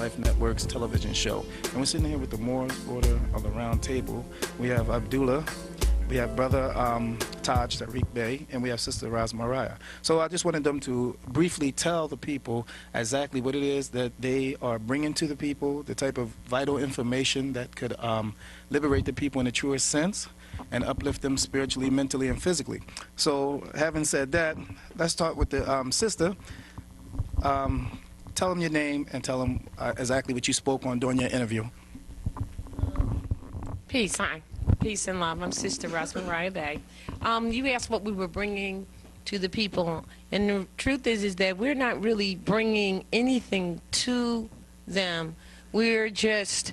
Life Network's television show. And we're sitting here with the Moors Order of the Round Table. We have Abdullah, we have Brother Taj Tarik Bey, and we have Sister Raz Mariah. So I just wanted them to briefly tell the people exactly what it is that they are bringing to the people, the type of vital information that could liberate the people in the truest sense and uplift them spiritually, mentally, and physically. So having said that, let's start with the sister. Tell them your name and tell them exactly what you spoke on during your interview. Peace, hi. Peace and love. I'm Sister Raz Mariah Bey. You asked what we were bringing to the people, and the truth is that we're not really bringing anything to them. We're just,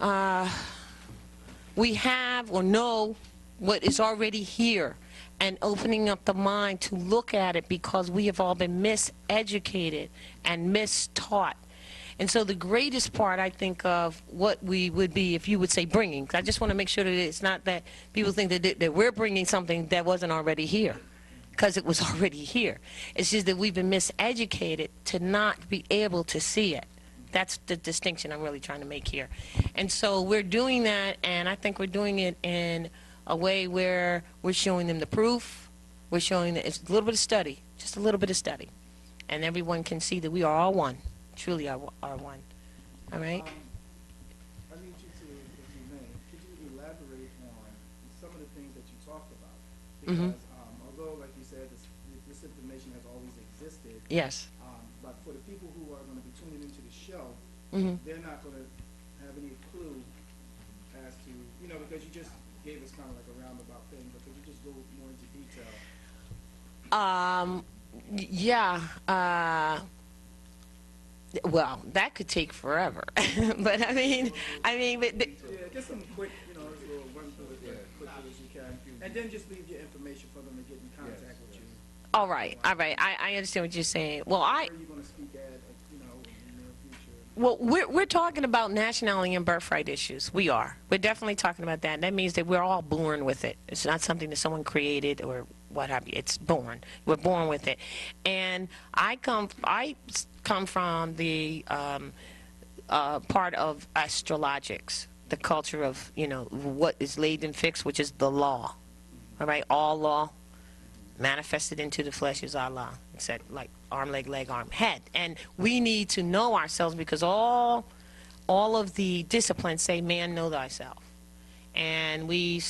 we have or know what is already here and opening up the mind to look at it, because we have all been miseducated and mistaught. And so the greatest part, I think, of what we would be, if you would say bringing, 'cause I just want to make sure that it's not that people think that we're bringing something that wasn't already here, because it was already here. It's just that we've been miseducated to not be able to see it. That's the distinction I'm really trying to make here. And so we're doing that, and I think we're doing it in a way where we're showing them the proof. We're showing that it's a little bit of study, just a little bit of study. And everyone can see that we are all one. Truly are one. All right? I need you to, if you may, could you elaborate on some of the things that you talked about? Because although, like you said, this information has always existed, yes. But for the people who are going to be tuning into the show, they're not going to have any clue as to, you know, because you just gave us kind of like a roundabout thing, but could you just go more into detail? Yeah. Well, that could take forever, but I mean, but yeah, just some quick, you know, little run through it as quickly as you can, and then just leave your information for them to get in contact with you. All right. I understand what you're saying. Well, Where are you going to speak at, you know, in the near future? Well, we're talking about nationality and birthright issues. We are. We're definitely talking about that. That means that we're all born with it. It's not something that someone created or what have you. It's born. We're born with it. And I come from the part of astrologics, the culture of, you know, what is laid and fixed, which is the law. All right, all law manifested into the flesh is Allah. Except like arm, leg, arm, head. And we need to know ourselves, because all of the disciplines say, man, know thyself. And we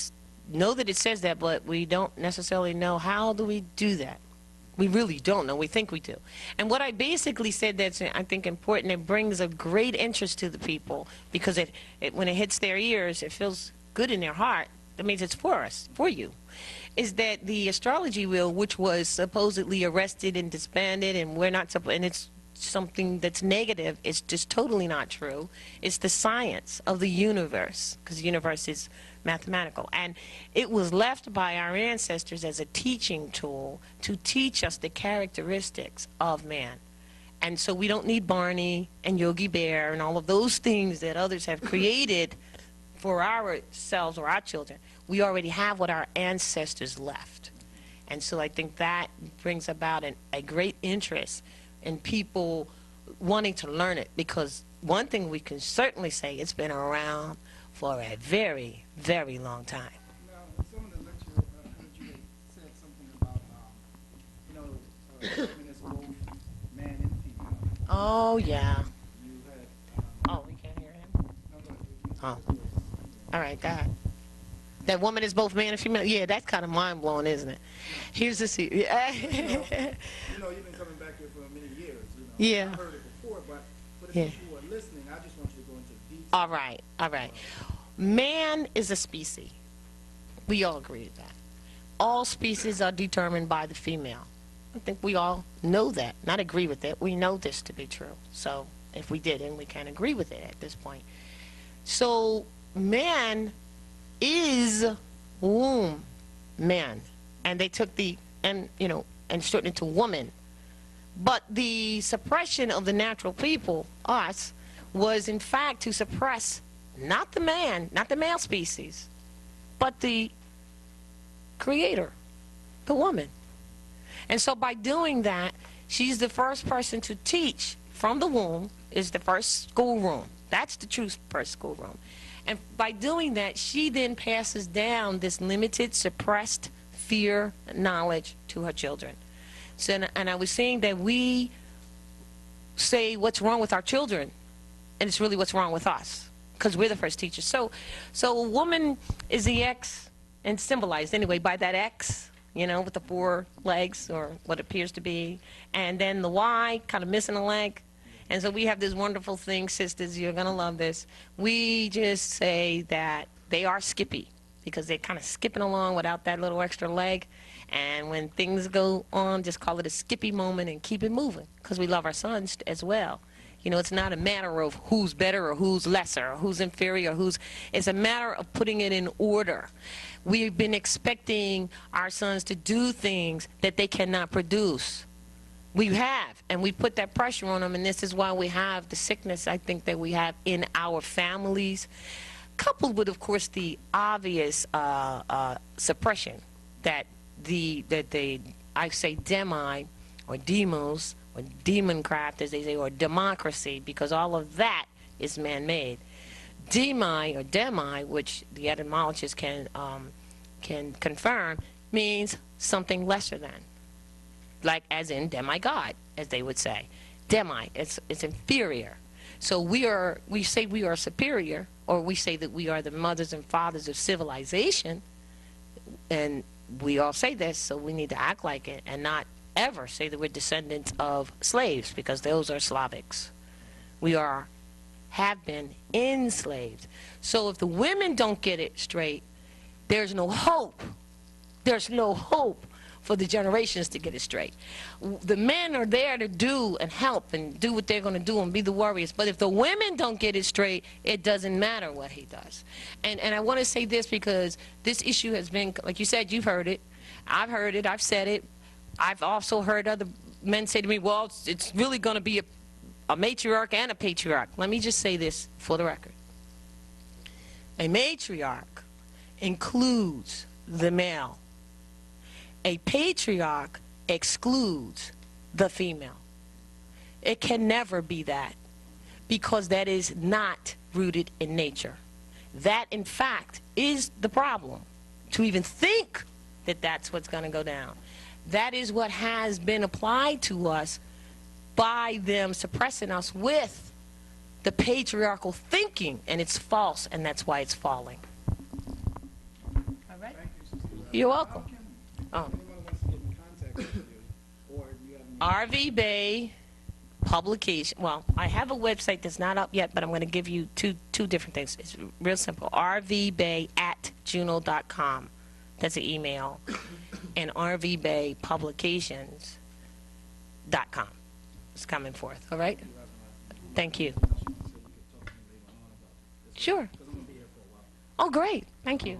know that it says that, but we don't necessarily know how do we do that. We really don't know. We think we do. And what I basically said that's, I think, important, it brings a great interest to the people, because when it hits their ears, it feels good in their heart. That means it's for us, for you. Is that the astrology wheel, which was supposedly arrested and disbanded, and we're not, and it's something that's negative, it's just totally not true. It's the science of the universe, because the universe is mathematical, and it was left by our ancestors as a teaching tool to teach us the characteristics of man. And so we don't need Barney and Yogi Bear and all of those things that others have created for ourselves or our children. We already have what our ancestors left. And so I think that brings about a great interest in people wanting to learn it, because one thing we can certainly say, it's been around for a very, very long time. Now, in some of the lecture, I heard you said something about, you know, women as both man and female. Oh, yeah. You had, Oh, we can't hear him? no, Oh. All right, go ahead. That woman is both man and female? Yeah, that's kind of mind-blowing, isn't it? Here's the secret. you know, you've been coming back here for many years, you know. Yeah. I've heard it before, but for the Yeah. people who are listening, I just want you to go into detail. All right. Man is a species. We all agree with that. All species are determined by the female. I think we all know that. Not agree with it. We know this to be true. So if we didn't, we can't agree with it at this point. So man is womb, man. And they took and shortened it to woman. But the suppression of the natural people, us, was in fact to suppress not the man, not the male species, but the creator, the woman. And so by doing that, she's the first person to teach from the womb, is the first schoolroom. That's the true first schoolroom. And by doing that, she then passes down this limited, suppressed fear knowledge to her children. So, and I was saying that we say what's wrong with our children, and it's really what's wrong with us, because we're the first teachers. So a woman is the X, and symbolized anyway by that X, you know, with the 4 legs, or what appears to be, and then the Y, kind of missing a leg. And so we have this wonderful thing, sisters, you're going to love this. We just say that they are skippy, because they're kind of skipping along without that little extra leg. And when things go on, just call it a skippy moment and keep it moving, because we love our sons as well. You know, it's not a matter of who's better or who's lesser or who's inferior, it's a matter of putting it in order. We've been expecting our sons to do things that they cannot produce. We have, and we put that pressure on them, and this is why we have the sickness, I think, that we have in our families, coupled with, of course, the obvious suppression that I say demi, or demos, or demoncraft, as they say, or democracy, because all of that is man-made. Demi, or demi, which the etymologists can confirm, means something lesser than. Like as in demigod, as they would say. Demi, it's inferior. So we say we are superior, or we say that we are the mothers and fathers of civilization, and we all say this, so we need to act like it and not ever say that we're descendants of slaves, because those are Slavics. We have been enslaved. So if the women don't get it straight, there's no hope. There's no hope for the generations to get it straight. The men are there to do and help and do what they're going to do and be the warriors. But if the women don't get it straight, it doesn't matter what he does. And I want to say this, because this issue has been, like you said, you've heard it. I've heard it. I've said it. I've also heard other men say to me, well, it's really going to be a matriarch and a patriarch. Let me just say this for the record. A matriarch includes the male. A patriarch excludes the female. It can never be that, because that is not rooted in nature. That, in fact, is the problem. To even think that that's what's going to go down. That is what has been applied to us by them suppressing us with the patriarchal thinking, and it's false, and that's why it's falling. All right? You're welcome. Oh. RV Bay publication. Well, I have a website that's not up yet, but I'm going to give you two different things. It's real simple. rvbay@juno.com. That's an email. And rvbaypublications.com. It's coming forth. All right? Thank you. Sure. Oh, great. Thank you.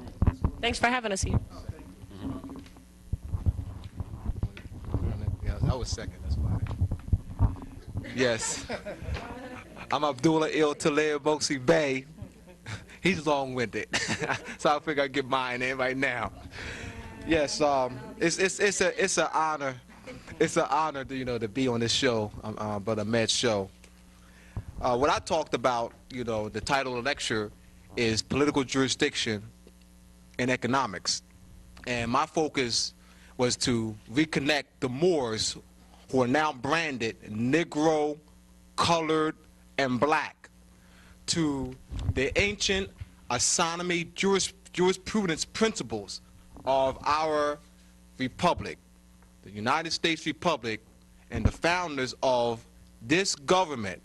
Thanks for having us here. Yeah, I was second, that's fine. Yes. I'm Abdullah Talib Moksi Bey. He's long-winded, so I figure I'd get mine in right now. Yes, it's an honor. It's an honor to to be on this show, Brother Med's show. What I talked about, the title of the lecture is political jurisdiction in economics, and my focus was to reconnect the Moors, who are now branded Negro, colored, and black, to the ancient astronomy jurisprudence principles of our republic, the United States Republic, and the founders of this government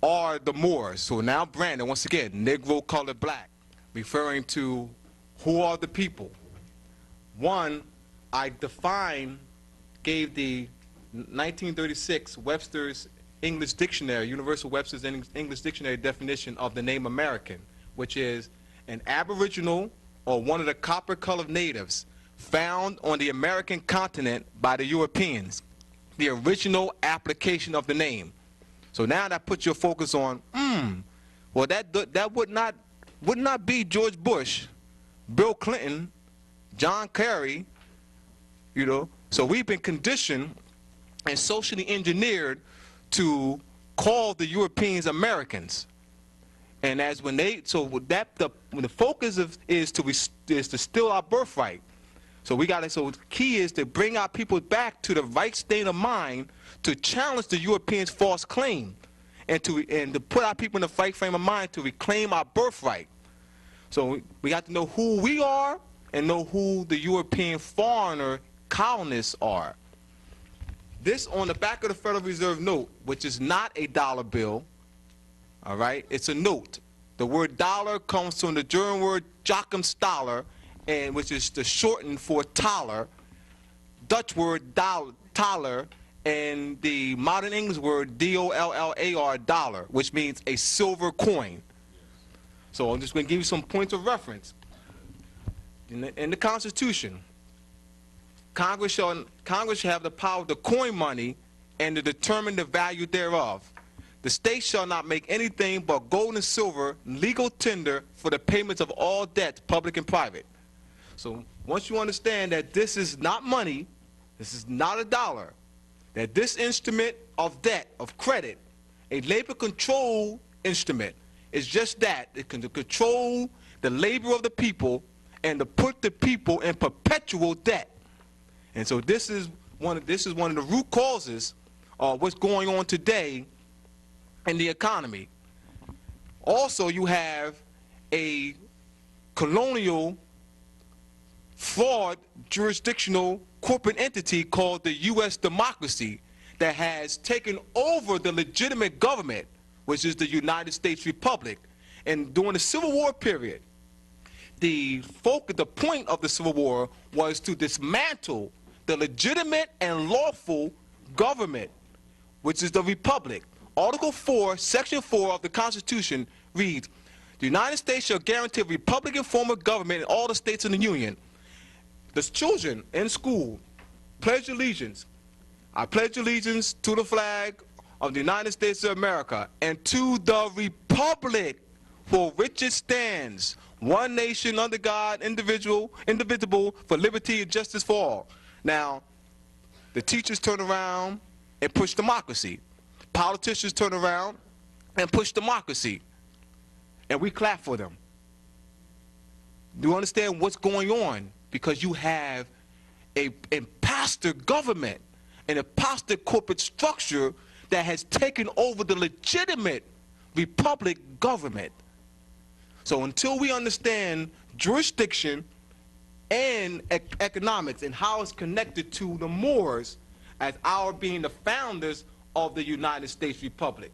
are the Moors, who are now branded, once again, Negro, colored, black, referring to who are the people. One, I gave the 1936 Webster's English Dictionary, Universal Webster's English Dictionary definition of the name American, which is an aboriginal or one of the copper-colored natives found on the American continent by the Europeans, the original application of the name. So now that puts your focus on, well, that would not be George Bush, Bill Clinton, John Kerry, So we've been conditioned and socially engineered to call the Europeans Americans. And as when they, so when the focus is to steal our birthright. So we got to, so the key is to bring our people back to the right state of mind to challenge the Europeans' false claim, and to put our people in the right frame of mind to reclaim our birthright. So we have to know who we are and know who the European foreigner colonists are. This on the back of the Federal Reserve note, which is not a dollar bill, all right, it's a note. The word dollar comes from the German word Drachenstaler, and which is the shortened for Thaler, Dutch word Thaler, and the modern English word D-O-L-L-A-R, dollar, which means a silver coin. So I'm just going to give you some points of reference. In the Constitution, Congress shall have the power to coin money and to determine the value thereof. The state shall not make anything but gold and silver legal tender for the payments of all debts, public and private. So once you understand that this is not money, this is not a dollar, that this instrument of debt, of credit, a labor control instrument, is just that. It can control the labor of the people and to put the people in perpetual debt. And so this is one of the root causes of what's going on today in the economy. Also, you have a colonial fraud jurisdictional corporate entity called the U.S. democracy that has taken over the legitimate government, which is the United States Republic. And during the Civil War period, the point of the Civil War was to dismantle the legitimate and lawful government, which is the Republic. Article 4, Section 4 of the Constitution reads, "The United States shall guarantee a Republican form of government in all the states in the Union." The children in school pledge allegiance. I pledge allegiance to the flag of the United States of America and to the Republic for which it stands, one nation under God, indivisible, for liberty and justice for all. Now, the teachers turn around and push democracy. Politicians turn around and push democracy. And we clap for them. Do you understand what's going on? Because you have an imposter government, an imposter corporate structure that has taken over the legitimate republic government. So until we understand jurisdiction and economics and how it's connected to the Moors as our being the founders of the United States Republic.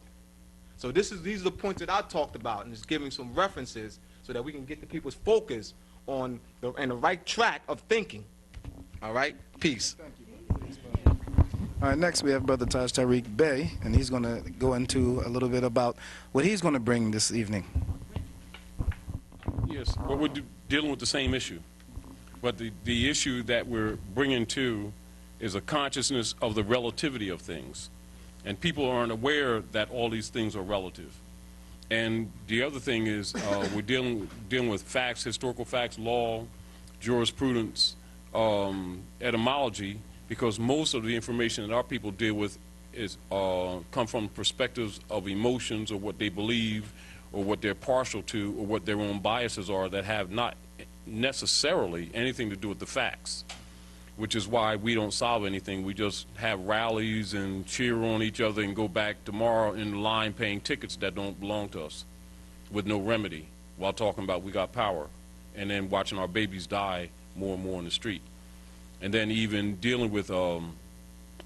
So these are the points that I talked about, and just giving some references so that we can get the people's focus on the right track of thinking. All right? Peace. Thank you. All right, next we have Brother Tarik Bey, and he's going to go into a little bit about what he's going to bring this evening. Yes, well, we're dealing with the same issue. But the issue that we're bringing to is a consciousness of the relativity of things. And people aren't aware that all these things are relative. And the other thing is we're dealing with facts, historical facts, law, jurisprudence, etymology, because most of the information that our people deal with is come from perspectives of emotions or what they believe or what they're partial to or what their own biases are that have not necessarily anything to do with the facts, which is why we don't solve anything. We just have rallies and cheer on each other and go back tomorrow in line paying tickets that don't belong to us with no remedy while talking about we got power and then watching our babies die more and more in the street. And then even dealing with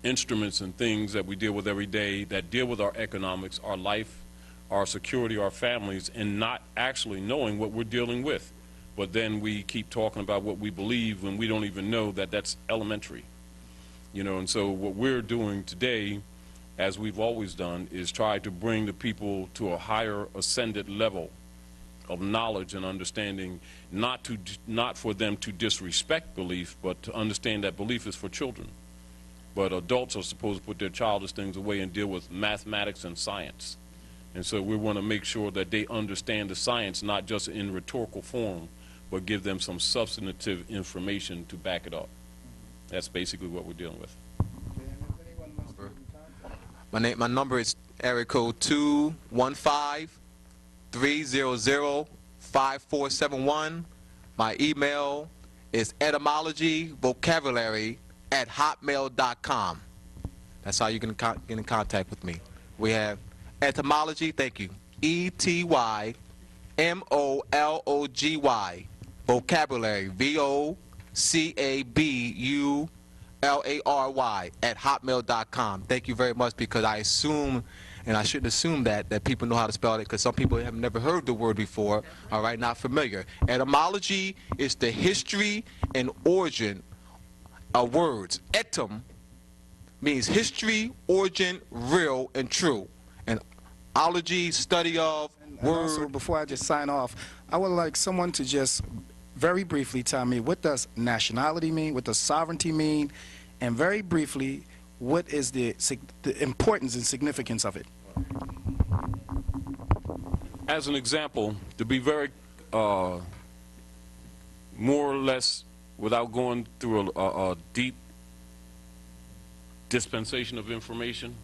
instruments and things that we deal with every day that deal with our economics, our life, our security, our families, and not actually knowing what we're dealing with. But then we keep talking about what we believe when we don't even know that that's elementary. You know, and so what we're doing today, as we've always done, is try to bring the people to a higher ascended level of knowledge and understanding, not for them to disrespect belief, but to understand that belief is for children. But adults are supposed to put their childish things away and deal with mathematics and science. And so we want to make sure that they understand the science, not just in rhetorical form, but give them some substantive information to back it up. That's basically what we're dealing with. My number is area code 215-300-5471. My email is etymologyvocabulary@hotmail.com. That's how you can get in contact with me. We have etymology, thank you, ETYMOLOGY, vocabulary, VOCABULARY @hotmail.com. Thank you very much, because I assume, and I shouldn't assume that people know how to spell it, because some people have never heard the word before, all right, not familiar. Etymology is the history and origin of words. Etym means history, origin, real, and true. And ology, study of, word. Also, before I just sign off, I would like someone to just very briefly tell me, what does nationality mean? What does sovereignty mean? And very briefly, what is the importance and significance of it? As an example, to be very more or less, without going through a deep dispensation of information,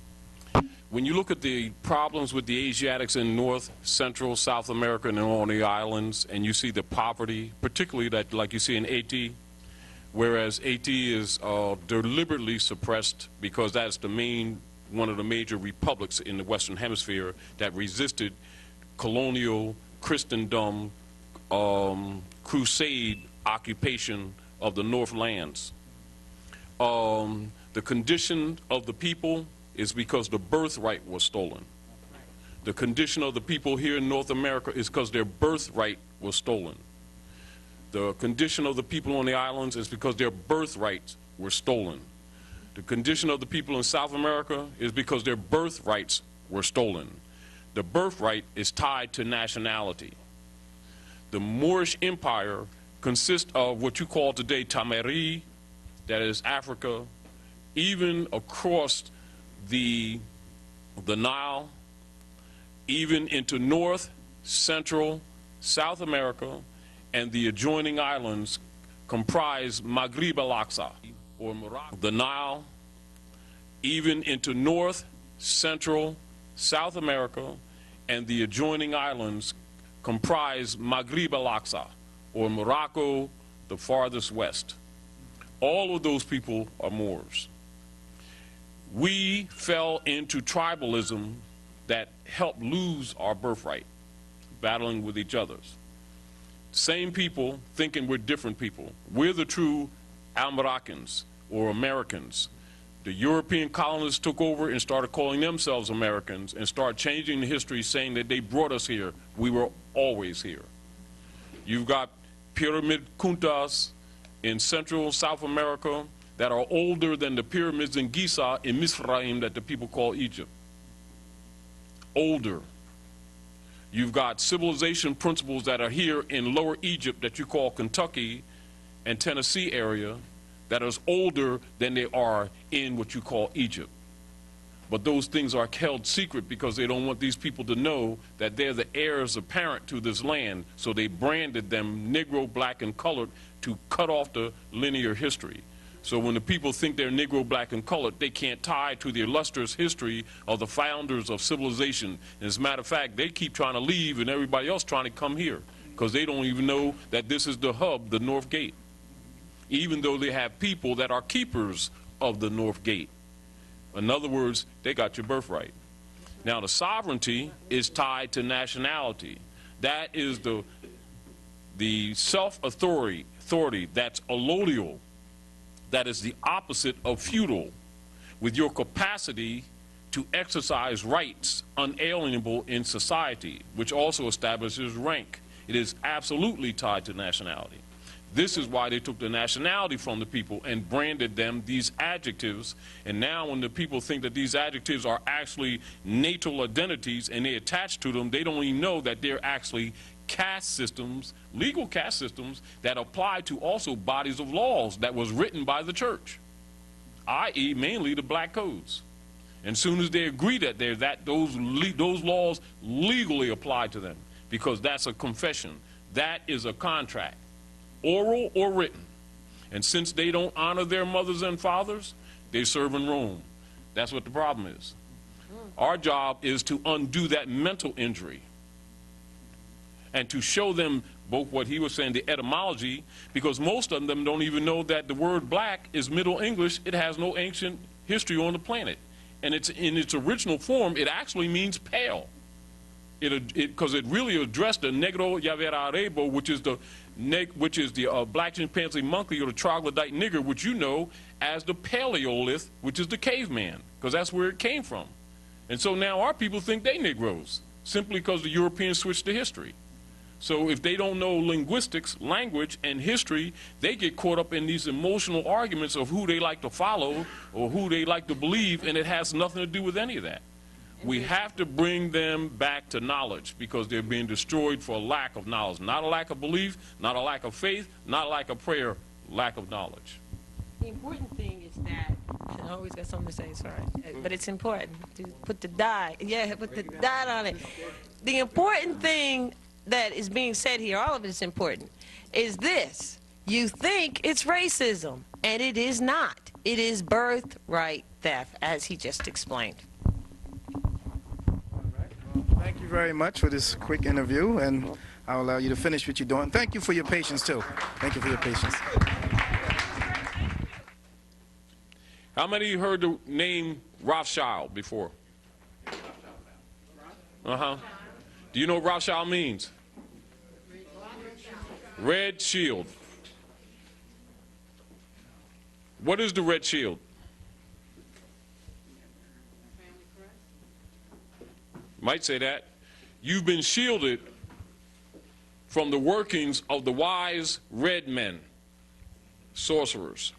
when you look at the problems with the Asiatics in North, Central, South America, and on the islands, and you see the poverty, particularly that, like you see in Haiti, whereas Haiti is deliberately suppressed because that's one of the major republics in the Western Hemisphere that resisted colonial Christendom crusade occupation of the North lands. The condition of the people is because the birthright was stolen. The condition of the people here in North America is because their birthright was stolen. The condition of the people on the islands is because their birthrights were stolen. The condition of the people in South America is because their birthrights were stolen. The birthright is tied to nationality. The Moorish Empire consists of what you call today Tamari, that is Africa, even across the Nile, even into North, Central, South America, and the adjoining islands comprise Maghreb al-Aqsa, or Morocco. The Nile, even into North, Central, South America, and the adjoining islands comprise Maghreb al-Aqsa, or Morocco, the farthest west. All of those people are Moors. We fell into tribalism that helped lose our birthright, battling with each other. Same people thinking we're different people. We're the true Al-Moroccans, or Americans. The European colonists took over and started calling themselves Americans and started changing the history, saying that they brought us here. We were always here. You've got pyramid kuntas in Central South America that are older than the pyramids in Giza in Misraim that the people call Egypt. Older. You've got civilization principles that are here in Lower Egypt that you call Kentucky and Tennessee area that is older than they are in what you call Egypt. But those things are held secret because they don't want these people to know that they're the heirs apparent to this land, so they branded them Negro, black, and colored to cut off the linear history. So when the people think they're Negro, black, and colored, they can't tie to the illustrious history of the founders of civilization. And as a matter of fact, they keep trying to leave and everybody else trying to come here because they don't even know that this is the hub, the North Gate, even though they have people that are keepers of the North Gate. In other words, they got your birthright. Now, the sovereignty is tied to nationality. That is the self-authority that's allodial. That is the opposite of feudal, with your capacity to exercise rights unalienable in society, which also establishes rank. It is absolutely tied to nationality. This is why they took the nationality from the people and branded them these adjectives. And now when the people think that these adjectives are actually natal identities and they attach to them, they don't even know that they're actually caste systems, legal caste systems that apply to also bodies of laws that was written by the church, i.e. mainly the black codes. And soon as they agree that those laws legally apply to them, because that's a confession, that is a contract, oral or written. And since they don't honor their mothers and fathers, they serve in Rome. That's what the problem is. Our job is to undo that mental injury and to show them both what he was saying, the etymology, because most of them don't even know that the word black is Middle English. It has no ancient history on the planet. And it's in its original form, it actually means pale. Because it really addressed the negro yaverarebo, which is the black chimpanzee monkey or the troglodyte nigger, which you know as the Paleolith, which is the caveman, because that's where it came from. And so now our people think they Negroes, simply because the Europeans switched to history. So if they don't know linguistics, language, and history, they get caught up in these emotional arguments of who they like to follow or who they like to believe, and it has nothing to do with any of that. We have to bring them back to knowledge because they're being destroyed for a lack of knowledge. Not a lack of belief, not a lack of faith, not a lack of prayer, lack of knowledge. The important thing is that, I always got something to say, sorry, but it's important to put the dot, put the dot on it. The important thing that is being said here, all of it is important, is this. You think it's racism, and it is not. It is birthright theft, as he just explained. Thank you very much for this quick interview, and I'll allow you to finish what you're doing. Thank you for your patience, too. Thank you for your patience. How many of you heard the name Rothschild before? Uh-huh. Do you know what Rothschild means? Red shield. What is the red shield? Might say that. You've been shielded from the workings of the wise red men, sorcerers.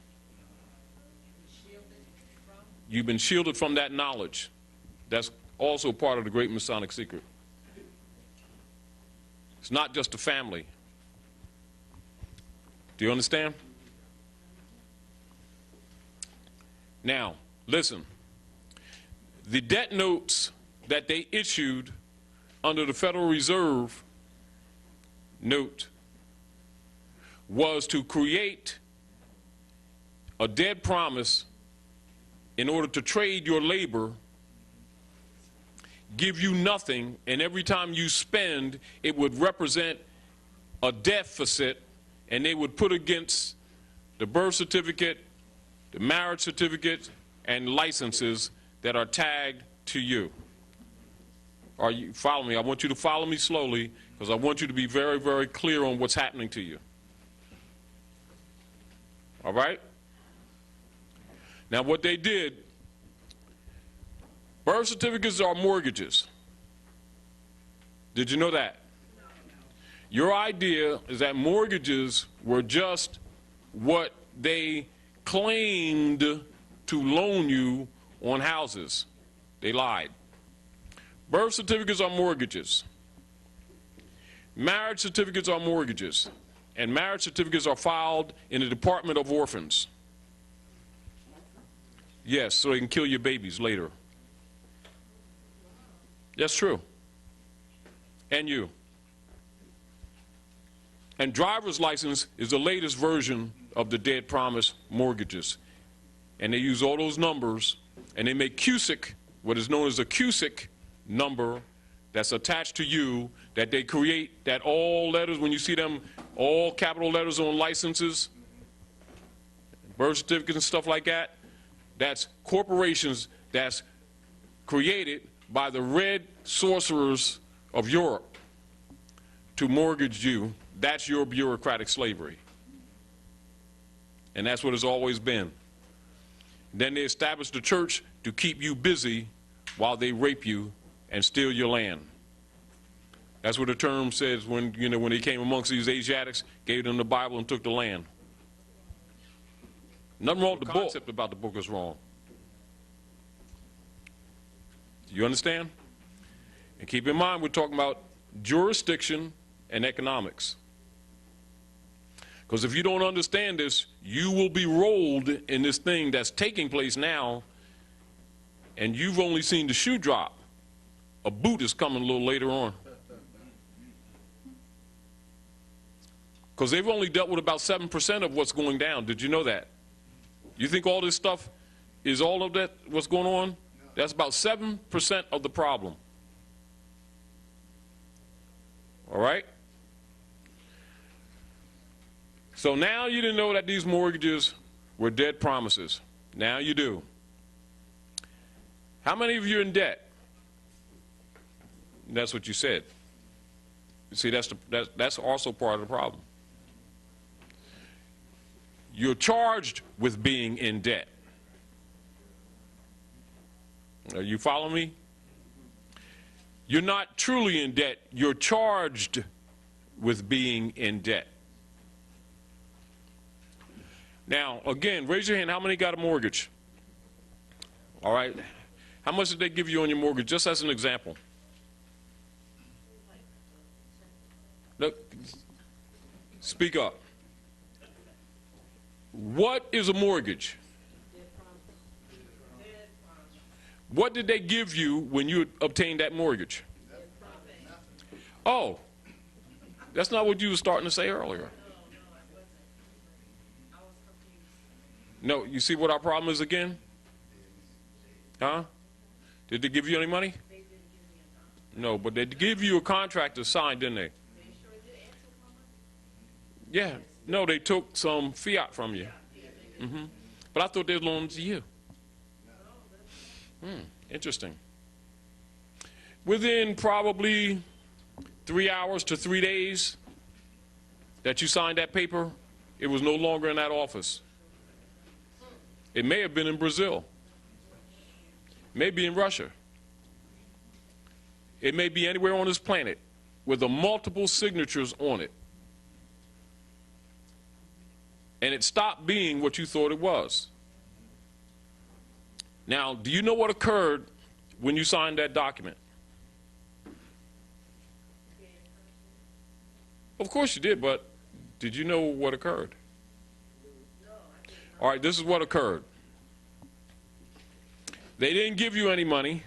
You've been shielded from that knowledge. That's also part of the great Masonic secret. It's not just a family. Do you understand? Now, listen. The debt notes that they issued under the Federal Reserve note was to create a dead promise in order to trade your labor, give you nothing, and every time you spend, it would represent a deficit, and they would put against the birth certificate, the marriage certificate, and licenses that are tagged to you. Are you following me? I want you to follow me slowly because I want you to be very, very clear on what's happening to you. All right? Now, what they did, birth certificates are mortgages. Did you know that? Your idea is that mortgages were just what they claimed to loan you on houses. They lied. Birth certificates are mortgages. Marriage certificates are mortgages. And marriage certificates are filed in the Department of Orphans. Yes, so they can kill your babies later. That's true. And you. And driver's license is the latest version of the dead promise mortgages. And they use all those numbers, and they make CUSIC, what is known as a CUSIC number that's attached to you, that they create, that all letters, when you see them, all capital letters on licenses, birth certificates and stuff like that, that's corporations that's created by the red sorcerers of Europe to mortgage you. That's your bureaucratic slavery. And that's what it's always been. Then they established the church to keep you busy while they rape you and steal your land. That's what the term says when, when they came amongst these Asiatics, gave them the Bible and took the land. Nothing wrong with the concept about the book is wrong. Do you understand? And keep in mind, we're talking about jurisdiction and economics. Because if you don't understand this, you will be rolled in this thing that's taking place now, and you've only seen the shoe drop. A boot is coming a little later on. Because they've only dealt with about 7% of what's going down. Did you know that? You think all this stuff is all of that, what's going on? That's about 7% of the problem. All right? So now you didn't know that these mortgages were dead promises. Now you do. How many of you are in debt? That's what you said. You see, that's also part of the problem. You're charged with being in debt. Are you following me? You're not truly in debt. You're charged with being in debt. Now, again, raise your hand. How many got a mortgage? All right. How much did they give you on your mortgage, just as an example? Look, speak up. What is a mortgage? What did they give you when you obtained that mortgage? Oh, that's not what you were starting to say earlier. No, you see what our problem is again? Huh? Did they give you any money? No, but they give you a contract to sign, didn't they? Yeah. No, they took some fiat from you. But I thought they loaned to you. Interesting. Within probably 3 hours to 3 days that you signed that paper, it was no longer in that office. It may have been in Brazil. Maybe in Russia. It may be anywhere on this planet with the multiple signatures on it. And it stopped being what you thought it was. Now, do you know what occurred when you signed that document? Of course you did, but did you know what occurred? All right, this is what occurred. They didn't give you any money,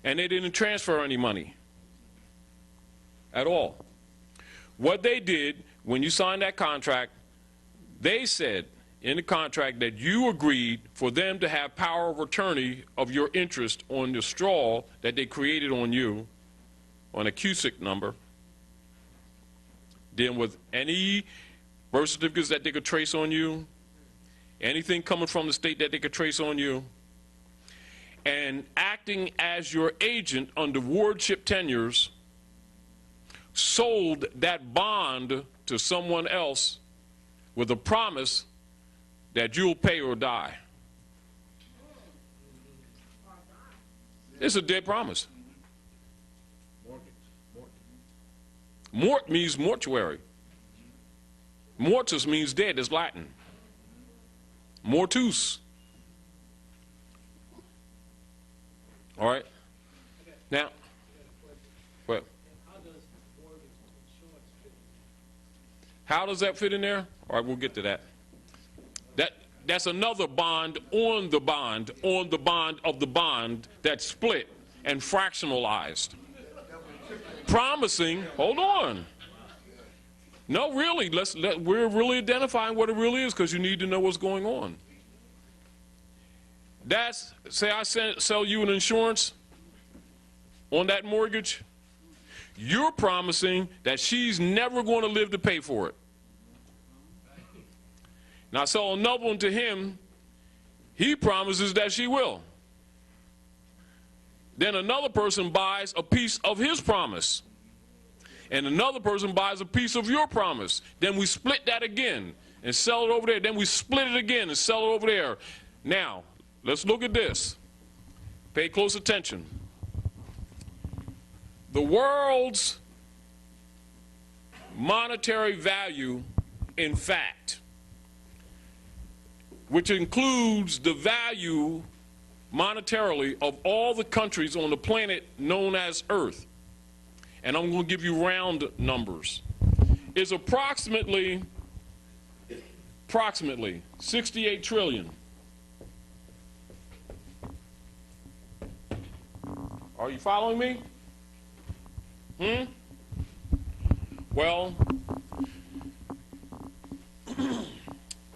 and they didn't transfer any money at all. What they did when you signed that contract, they said in the contract that you agreed for them to have power of attorney of your interest on the straw that they created on you, on a QSIC number, then with any birth certificates that they could trace on you, anything coming from the state that they could trace on you, and acting as your agent under wardship tenures, sold that bond to someone else with a promise that you'll pay or die. It's a dead promise. Mort means mortuary. Mortus means dead, is Latin. Mortus. All right. Now, what? How does that fit in there? All right, we'll get to that. That's another bond on the bond of the bond that's split and fractionalized. Promising, hold on. No, really, we're really identifying what it really is because you need to know what's going on. That's, say I sell you an insurance on that mortgage, you're promising that she's never going to live to pay for it. Now I sell another one to him, he promises that she will. Then another person buys a piece of his promise. And another person buys a piece of your promise. Then we split that again and sell it over there. Then we split it again and sell it over there. Now, let's look at this. Pay close attention. The world's monetary value, in fact, which includes the value monetarily of all the countries on the planet known as Earth, and I'm going to give you round numbers, is approximately 68 trillion. Are you following me? Well,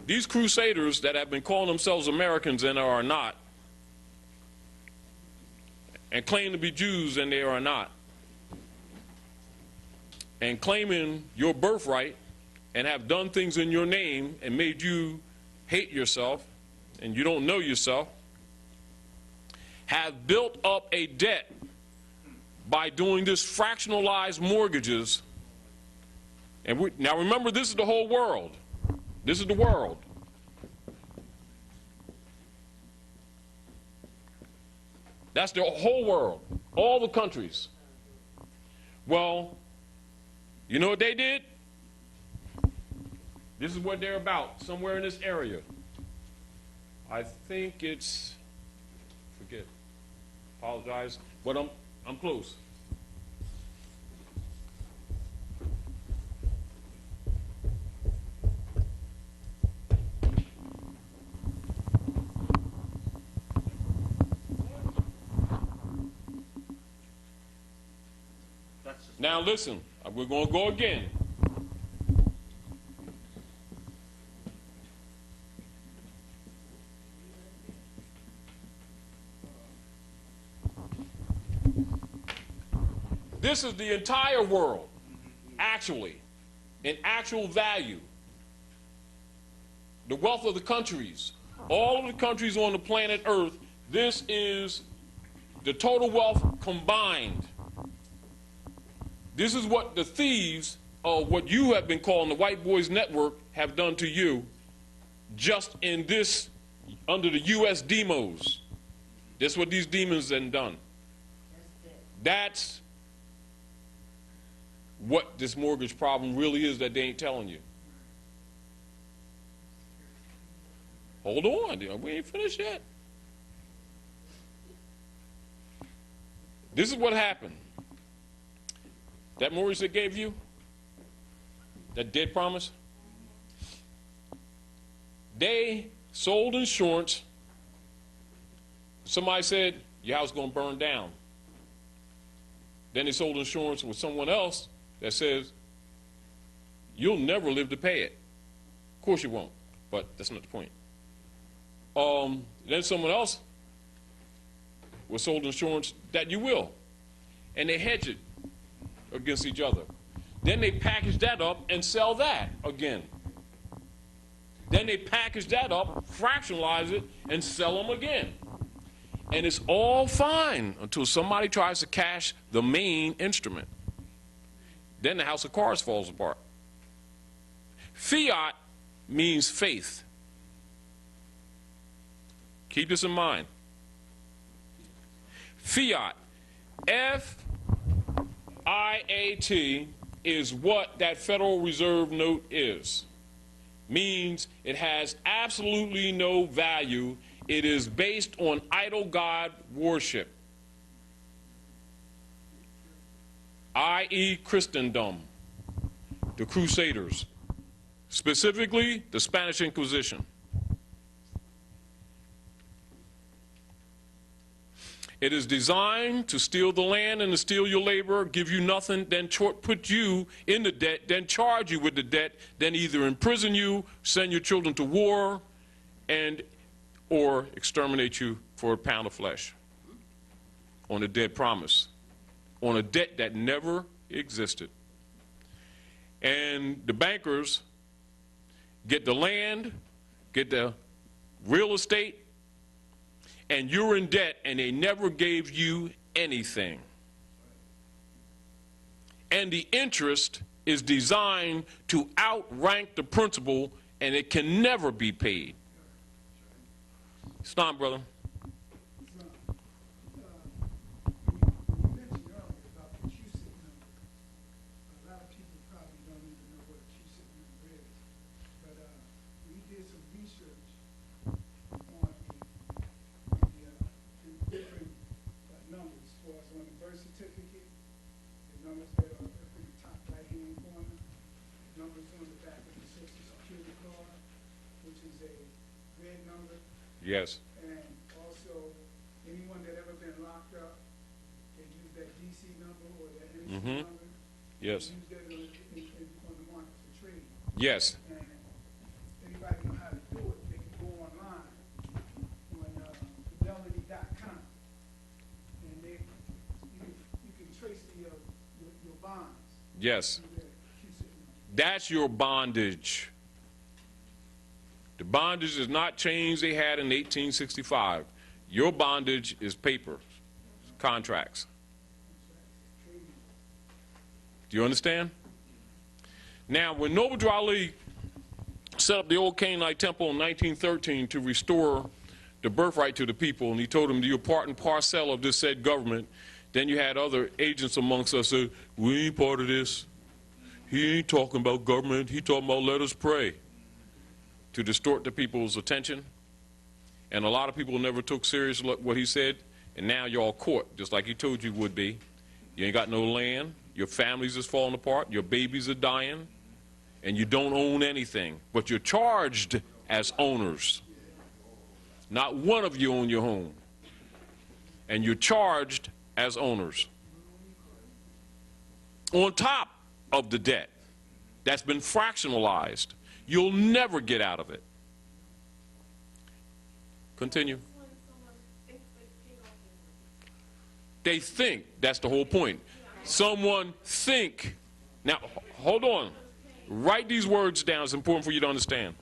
these crusaders that have been calling themselves Americans and are not, and claim to be Jews and they are not, and claiming your birthright and have done things in your name and made you hate yourself and you don't know yourself, have built up a debt by doing this fractionalized mortgages. And now remember, this is the whole world. This is the world. That's the whole world, all the countries. Well, you know what they did? This is what they're about, somewhere in this area. I think it's, forget, apologize, but I'm close. Now listen, we're going to go again. This is the entire world, actually, in actual value. The wealth of the countries, all of the countries on the planet Earth, this is the total wealth combined. This is what the thieves of what you have been calling the White Boys Network have done to you just in this, under the U.S. demos. This is what these demons have done. That's what this mortgage problem really is that they ain't telling you. Hold on, we ain't finished yet. This is what happened. That mortgage they gave you, that dead promise, they sold insurance. Somebody said, your house is going to burn down. Then they sold insurance with someone else that says, you'll never live to pay it. Of course you won't, but that's not the point. Then someone else was sold insurance that you will. And they hedge it against each other. Then they package that up and sell that again. Then they package that up, fractionalize it, and sell them again. And it's all fine until somebody tries to cash the main instrument. Then the house of cards falls apart. Fiat means faith. Keep this in mind. Fiat, F-I-A-T, is what that Federal Reserve note is. Means it has absolutely no value. It is based on idol god worship, i.e. Christendom, the Crusaders, specifically the Spanish Inquisition. It is designed to steal the land and to steal your labor, give you nothing, then put you in the debt, then charge you with the debt, then either imprison you, send your children to war, or exterminate you for a pound of flesh on a dead promise, on a debt that never existed. And the bankers get the land, get the real estate, and you're in debt, and they never gave you anything. And the interest is designed to outrank the principal, and it can never be paid. Stop, brother. Yes. And also, anyone that ever been locked up, they use that DC number or that NC number. Yes. Use that on the market for trade. Yes. And anybody know how to do it, they can go online on fidelity.com. And they Yes. That's your bondage. The bondage is not chains they had in 1865. Your bondage is paper, contracts. Do you understand? Now, when Noble Ali set up the old Canaanite temple in 1913 to restore the birthright to the people, and he told them, you're part and parcel of this said government, then you had other agents amongst us that said, we ain't part of this. He ain't talking about government. He talking about let us pray, to distort the people's attention. And a lot of people never took serious what he said, and now you're all caught, just like he told you would be. You ain't got no land. Your families is falling apart. Your babies are dying. And you don't own anything. But you're charged as owners. Not one of you own your home. And you're charged as owners. On top of the debt that's been fractionalized. You'll never get out of it. Continue. They think, that's the whole point. Someone think. Now, hold on. Write these words down. It's important for you to understand.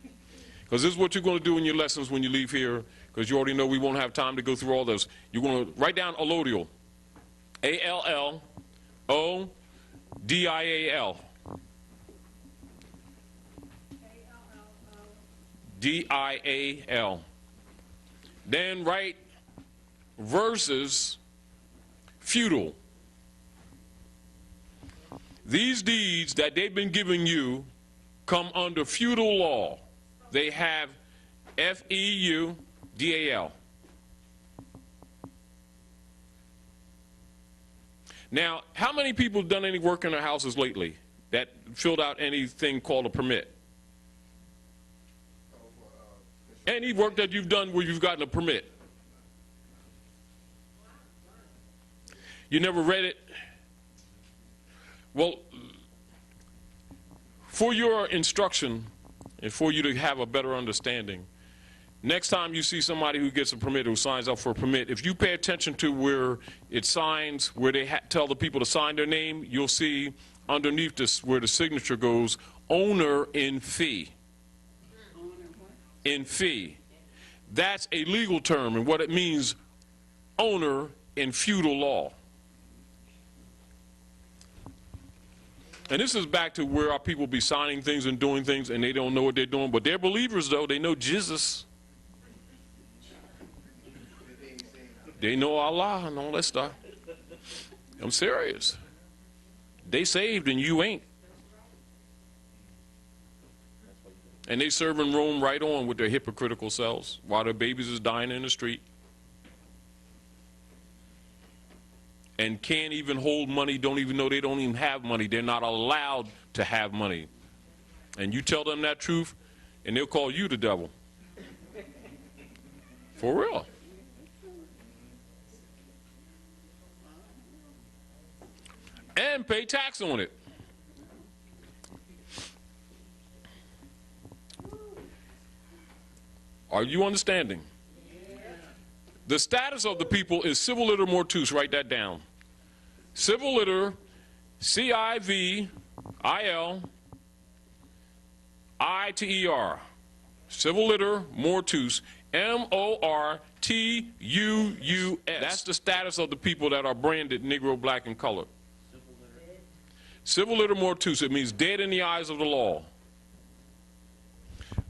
Because this is what you're going to do in your lessons when you leave here, because you already know we won't have time to go through all those. You're going to write down allodial. A-L-L-O-D-I-A-L. D-I-A-L. Then write versus feudal. These deeds that they've been giving you come under feudal law. They have F-E-U-D-A-L. Now, how many people have done any work in their houses lately that filled out anything called a permit? Any work that you've done where you've gotten a permit? You never read it? Well, for your instruction and for you to have a better understanding, next time you see somebody who gets a permit, who signs up for a permit, if you pay attention to where it signs, where they tell the people to sign their name, you'll see underneath this where the signature goes, owner in fee. In fee. That's a legal term, and what it means, owner in feudal law. And this is back to where our people be signing things and doing things and they don't know what they're doing, but they're believers though. They know Jesus. They know Allah and all that stuff. I'm serious. They saved and you ain't. And they serving Rome right on with their hypocritical selves while their babies is dying in the street. And can't even hold money, don't even know they don't even have money. They're not allowed to have money. And you tell them that truth, and they'll call you the devil. For real. And pay tax on it. Are you understanding? The status of the people is civil liter mortuus. Write that down. Civil liter, C-I-V-I-L-I-T-E-R. Civil liter mortuus, M-O-R-T-U-U-S. That's the status of the people that are branded Negro, black, and colored. Civil liter mortuus, it means dead in the eyes of the law.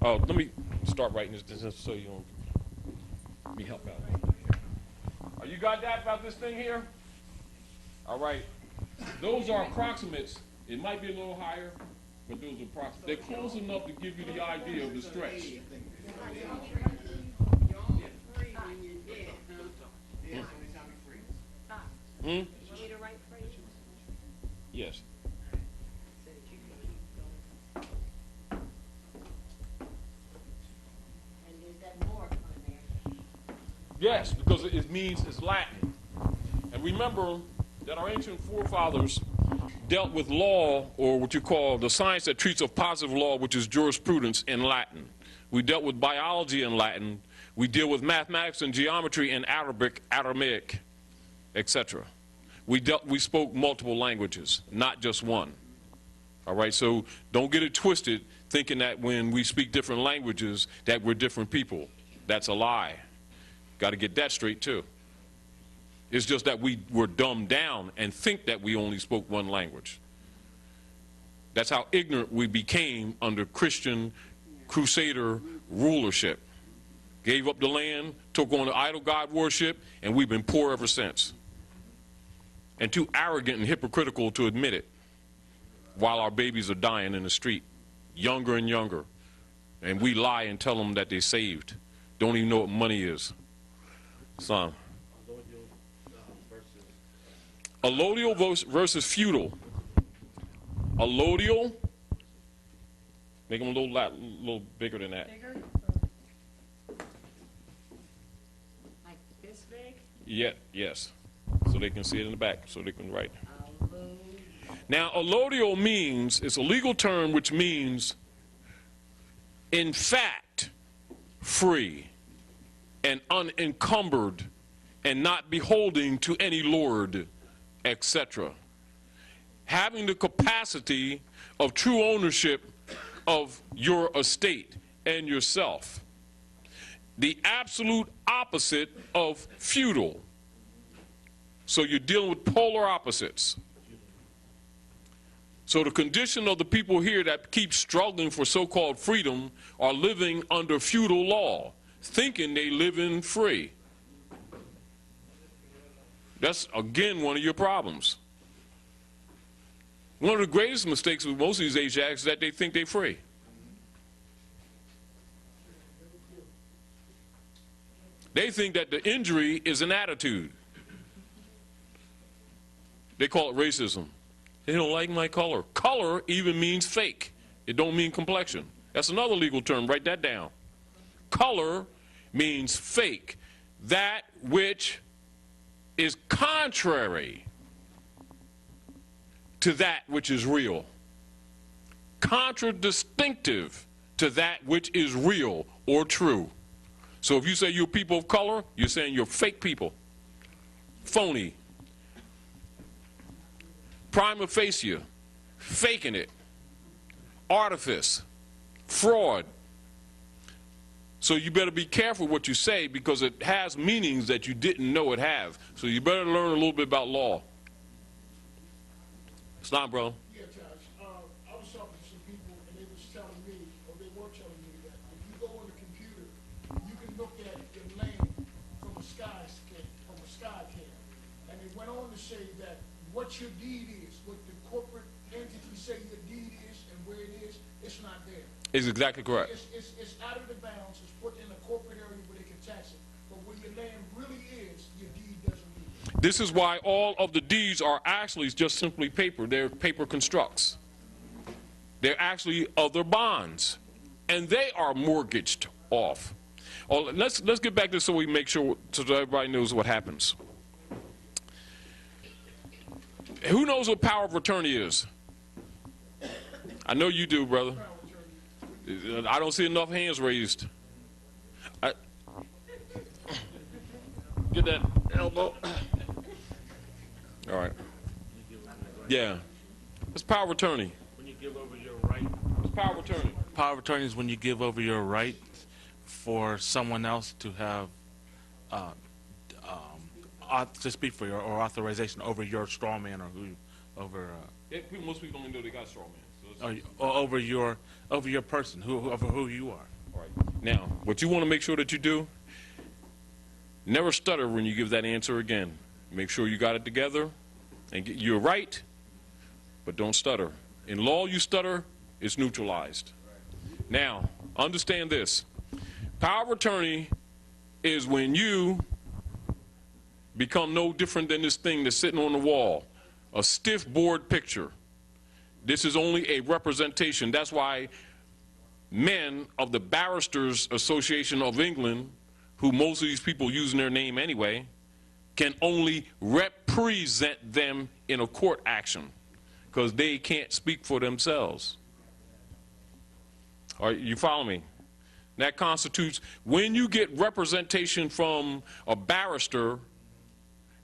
Let me start writing this so you don't. Let me help out. You got that about this thing here? All right. Those are approximates. It might be a little higher, but those are approximates. They're close enough to give you the idea of the stretch. Yes. Yes, because it means it's Latin. And remember that our ancient forefathers dealt with law, or what you call the science that treats of positive law, which is jurisprudence, in Latin. We dealt with biology in Latin. We deal with mathematics and geometry in Arabic, Aramaic, etc. We spoke multiple languages, not just one. All right, so don't get it twisted thinking that when we speak different languages that we're different people. That's a lie. Got to get that straight too. It's just that we were dumbed down and think that we only spoke one language. That's how ignorant we became under Christian crusader rulership. Gave up the land, took on the idol god worship, and we've been poor ever since. And too arrogant and hypocritical to admit it, while our babies are dying in the street, younger and younger. And we lie and tell them that they're saved. Don't even know what money is. Son. Allodial versus feudal. Allodial, make them a little bigger than that. Bigger? Like this big? Yeah, yes. So they can see it in the back, so they can write. Now, allodial means, it's a legal term which means, in fact, free and unencumbered and not beholding to any lord, etc. Having the capacity of true ownership of your estate and yourself. The absolute opposite of feudal. So you're dealing with polar opposites. So the condition of the people here that keep struggling for so-called freedom are living under feudal law, thinking they live in free. That's, again, one of your problems. One of the greatest mistakes with most of these Asiatics is that they think they're free. They think that the injury is an attitude. They call it racism. They don't like my color. Color even means fake. It don't mean complexion. That's another legal term. Write that down. Color means fake. That which is contrary to that which is real. Contradistinctive to that which is real or true. So if you say you're people of color, you're saying you're fake people. Phony. Prima facie. Faking it. Artifice. Fraud. So you better be careful what you say because it has meanings that you didn't know it have. So you better learn a little bit about law. It's not, bro. Yeah, Josh. I was talking to some people, and they was telling me, or they were telling me, that if you go on the computer, you can look at your land from a sky cam. And they went on to say that what your deed is, what the corporate entity say your deed is, and where it is, it's not there. It's exactly correct. It's out of the bounds. It's put in a corporate area where they can tax it. But where your land really is, your deed doesn't need it. This is why all of the deeds are actually just simply paper. They're paper constructs. They're actually other bonds. And they are mortgaged off. Oh, let's get back to this so we make sure so that everybody knows what happens. Who knows what power of attorney is? I know you do, brother. I don't see enough hands raised. Get that elbow. All right. Yeah. It's power of attorney. When you give over your right. It's power of attorney. Power of attorney is when you give over your right for someone else to have to speak for your or authorization over your straw man or who over. Most people don't even know they got straw man. Or over your person, over who you are. All right. Now, what you want to make sure that you do, never stutter when you give that answer again. Make sure you got it together, and you're right, but don't stutter. In law, you stutter, it's neutralized. Now, understand this. Power of attorney is when you become no different than this thing that's sitting on the wall, a stiff board picture. This is only a representation. That's why men of the Barristers Association of England, who most of these people using their name anyway, can only represent them in a court action because they can't speak for themselves. Are you follow me? That constitutes, when you get representation from a barrister,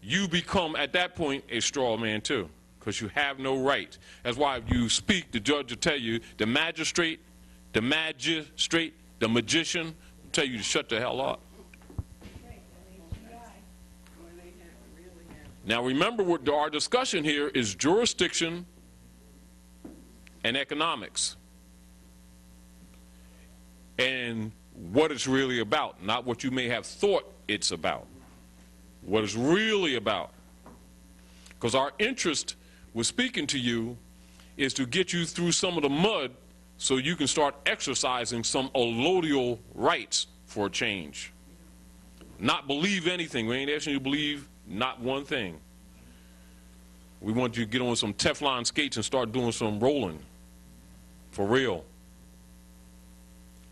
you become, at that point, a straw man too. because you have no right. That's why if you speak, the judge will tell you, the magistrate, the magician will tell you to shut the hell up. Now remember, what our discussion here is jurisdiction and economics, and what it's really about, not what you may have thought it's about. What it's really about. Because our interest with speaking to you is to get you through some of the mud so you can start exercising some allodial rights for a change. Not believe anything. We ain't asking you to believe not one thing. We want you to get on some Teflon skates and start doing some rolling. For real.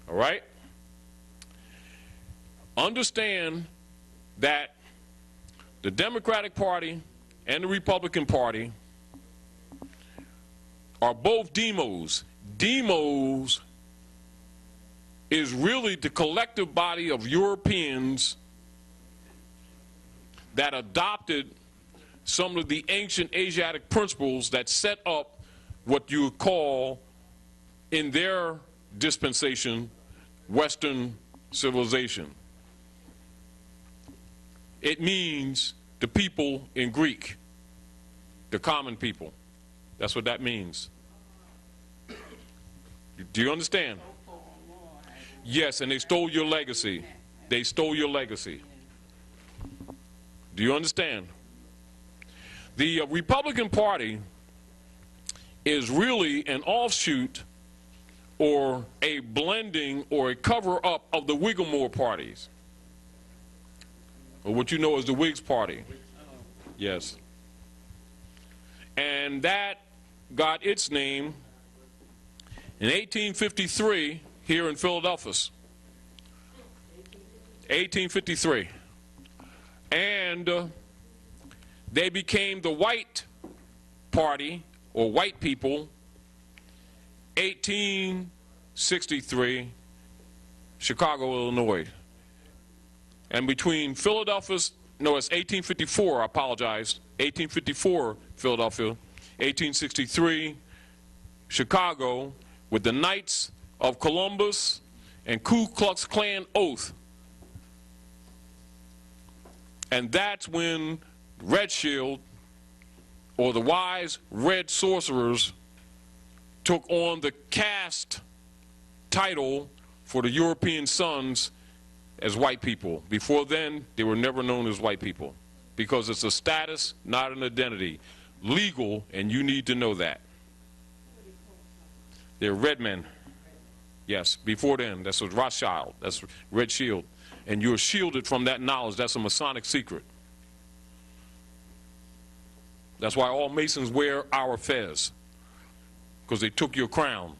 All right? Understand that the Democratic Party and the Republican Party are both demos. Demos is really the collective body of Europeans that adopted some of the ancient Asiatic principles that set up what you would call, in their dispensation, Western civilization. It means the people in Greek, the common people. That's what that means. Do you understand? Yes, and they stole your legacy. They stole your legacy. Do you understand? The Republican Party is really an offshoot or a blending or a cover-up of the Whiggamore parties, or what you know as the Whigs Party. Yes. And that got its name in 1853 here in Philadelphia. 1853. And they became the White Party, or white people, 1863, Chicago, Illinois. And between Philadelphia, no, it's 1854, I apologize, 1854, Philadelphia, 1863, Chicago, with the Knights of Columbus and Ku Klux Klan oath. And that's when Red Shield, or the wise red sorcerers, took on the caste title for the European sons as white people. Before then, they were never known as white people, because it's a status, not an identity. Legal, and you need to know that. They're red men. Yes, before then, that's a Rothschild, that's Red Shield. And you're shielded from that knowledge. That's a Masonic secret. That's why all Masons wear our fez, because they took your crown,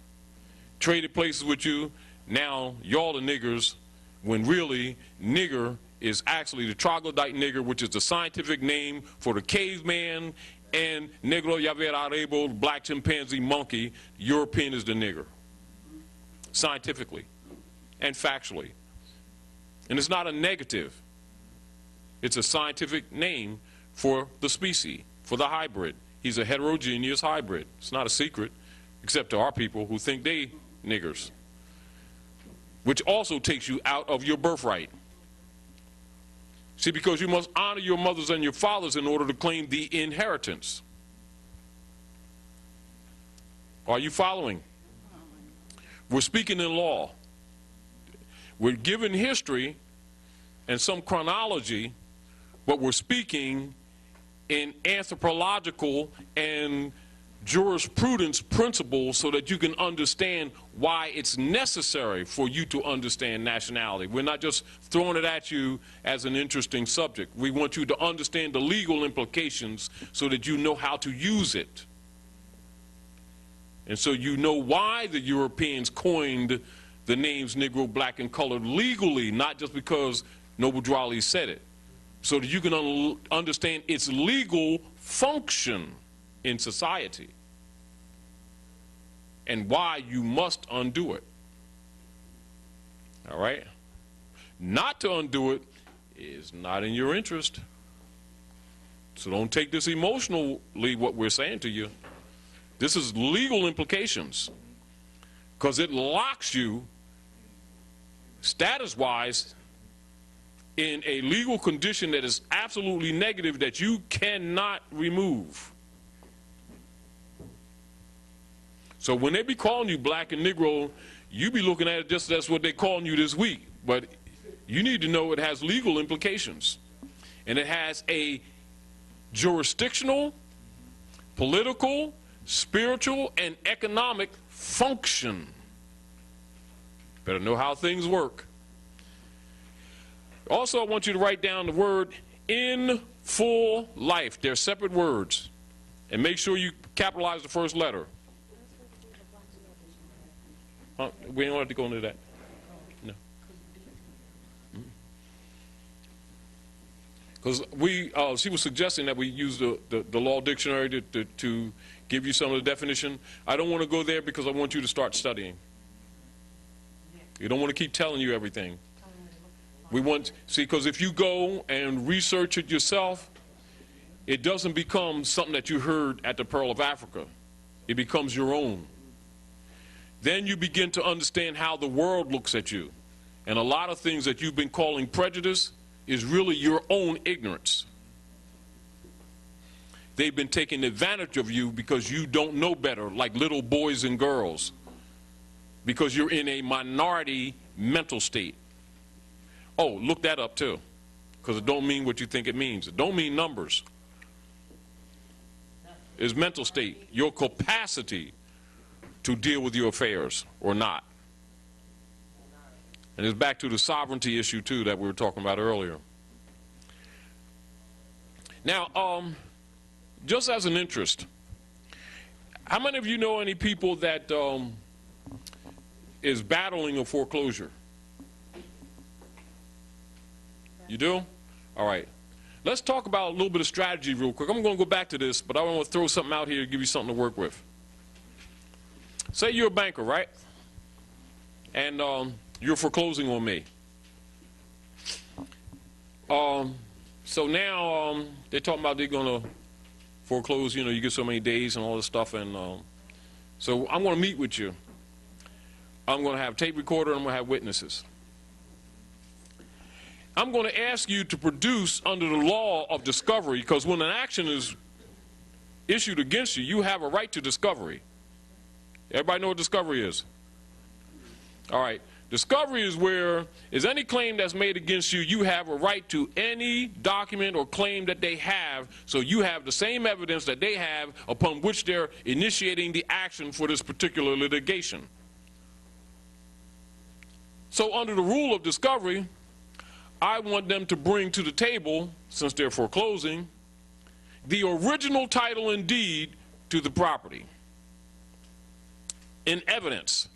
traded places with you. Now y'all the niggers, when really nigger is actually the troglodyte nigger, which is the scientific name for the caveman and negro yaver arebo, black chimpanzee, monkey. European is the nigger, scientifically and factually. And it's not a negative. It's a scientific name for the species, for the hybrid. He's a heterogeneous hybrid. It's not a secret, except to our people who think they niggers, which also takes you out of your birthright. See, because you must honor your mothers and your fathers in order to claim the inheritance. Are you following? We're speaking in law. We're given history and some chronology, but we're speaking in anthropological and jurisprudence principles so that you can understand why it's necessary for you to understand nationality. We're not just throwing it at you as an interesting subject. We want you to understand the legal implications so that you know how to use it. And so you know why the Europeans coined the names Negro, Black, and Colored legally, not just because Noble Drew Ali said it, so that you can understand its legal function in society and why you must undo it. All right? Not to undo it is not in your interest. So don't take this emotionally, what we're saying to you. This is legal implications, because it locks you status-wise in a legal condition that is absolutely negative that you cannot remove. So when they be calling you black and Negro, you be looking at it just that's what they calling you this week. But you need to know it has legal implications. And it has a jurisdictional, political, spiritual, and economic function. Better know how things work. Also, I want you to write down the word in full life. They're separate words. And make sure you capitalize the first letter. We don't have to go into that. No. Because she was suggesting that we use the law dictionary to give you some of the definition. I don't want to go there because I want you to start studying. You don't want to keep telling you everything. We want, see, because if you go and research it yourself, it doesn't become something that you heard at the Pearl of Africa. It becomes your own. Then you begin to understand how the world looks at you. And a lot of things that you've been calling prejudice is really your own ignorance. They've been taking advantage of you because you don't know better, like little boys and girls, because you're in a minority mental state. Oh, look that up too, because it don't mean what you think it means. It don't mean numbers. It's mental state, your capacity to deal with your affairs or not. And it's back to the sovereignty issue too that we were talking about earlier. Now, just as an interest, how many of you know any people that is battling a foreclosure? You do? All right. Let's talk about a little bit of strategy real quick. I'm going to go back to this, but I want to throw something out here to give you something to work with. Say you're a banker, right? And you're foreclosing on me. So now they're talking about they're going to foreclose, you know, you get so many days and all this stuff. And so I'm going to meet with you. I'm going to have a tape recorder and I'm going to have witnesses. I'm going to ask you to produce under the law of discovery, because when an action is issued against you, you have a right to discovery. Everybody know what discovery is? All right. Discovery is where is any claim that's made against you, you have a right to any document or claim that they have, so you have the same evidence that they have upon which they're initiating the action for this particular litigation. So under the rule of discovery, I want them to bring to the table, since they're foreclosing, the original title and deed to the property in evidence.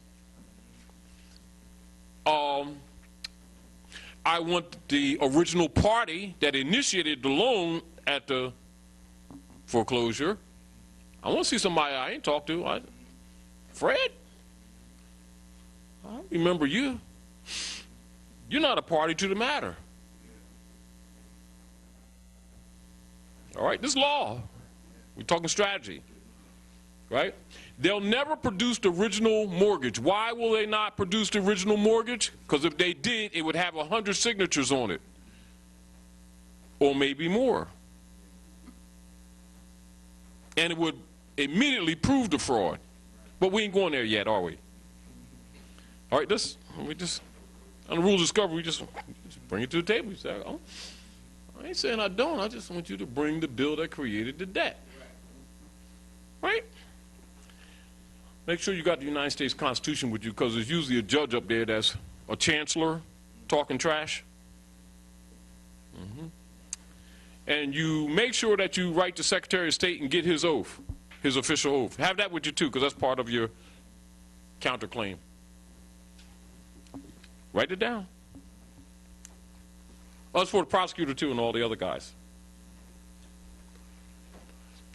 I want the original party that initiated the loan at the foreclosure. I want to see somebody I ain't talked to. Fred? I remember you. You're not a party to the matter. All right, this is law. We're talking strategy, right? They'll never produce the original mortgage. Why will they not produce the original mortgage? Because if they did, it would have 100 signatures on it, or maybe more. And it would immediately prove the fraud. But we ain't going there yet, are we? All right, on the rules of discovery, we just bring it to the table. You say, oh, I ain't saying I don't. I just want you to bring the bill that created the debt. Right? Make sure you got the United States Constitution with you, because there's usually a judge up there that's a chancellor talking trash. And you make sure that you write the Secretary of State and get his oath, his official oath. Have that with you too, because that's part of your counterclaim. Write it down. That's for the prosecutor too and all the other guys.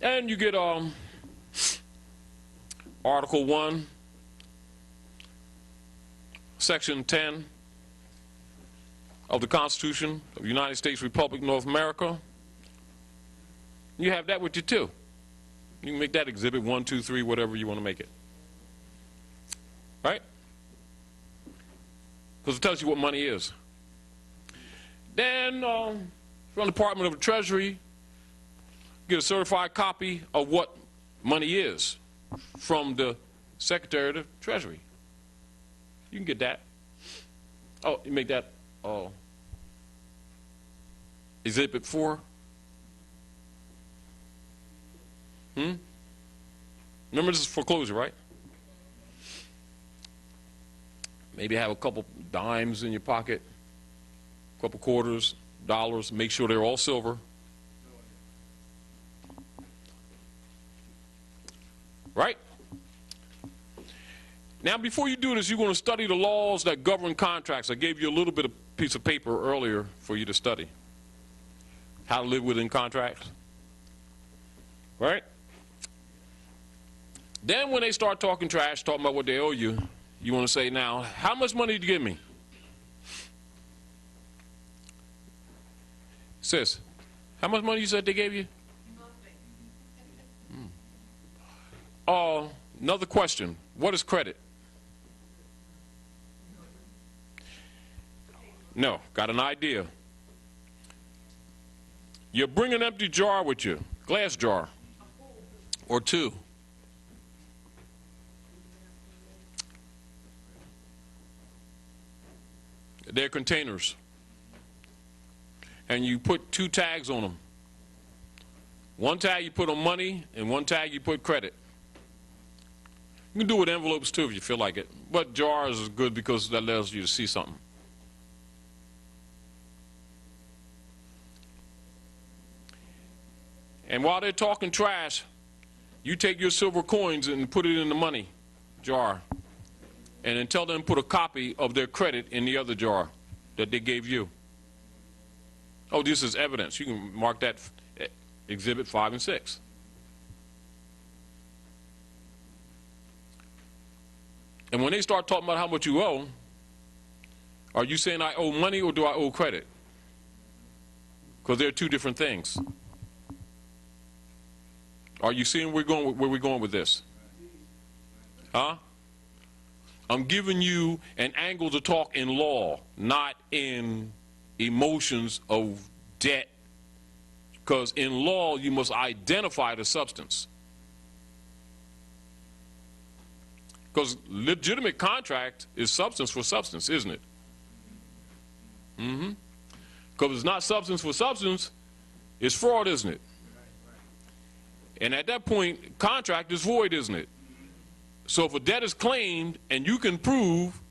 And you get Article 1, Section 10 of the Constitution of the United States Republic, North America. You have that with you too. You can make that exhibit 1, 2, 3, whatever you want to make it. Right? Because it tells you what money is. Then, from the Department of the Treasury, get a certified copy of what money is from the Secretary of the Treasury. You can get that. Oh, you make that Exhibit 4. Remember, this is foreclosure, right? Maybe have a couple dimes in your pocket, a couple quarters, dollars. Make sure they're all silver. Right? Now, before you do this, you're going to study the laws that govern contracts. I gave you a little bit of piece of paper earlier for you to study. How to live within contracts. Right? Then when they start talking trash, talking about what they owe you, you want to say, now, how much money did you give me? Sis, how much money you said they gave you? Nothing. Another question. What is credit? No. Got an idea. You bring an empty jar with you, glass jar, or two. They're containers. And you put 2 tags on them. One tag you put on money, and one tag you put credit. You can do it with envelopes too if you feel like it. But jars is good because that allows you to see something. And while they're talking trash, you take your silver coins and put it in the money jar. And then tell them to put a copy of their credit in the other jar that they gave you. Oh, this is evidence. You can mark that Exhibit 5 and 6. And when they start talking about how much you owe, are you saying I owe money or do I owe credit? Because they're 2 different things. Are you seeing where we're going with this? Huh? I'm giving you an angle to talk in law, not in emotions of debt. Because in law, you must identify the substance. Because legitimate contract is substance for substance, isn't it? Because it's not substance for substance, it's fraud, isn't it? And at that point, contract is void, isn't it? So if a debt is claimed and you can prove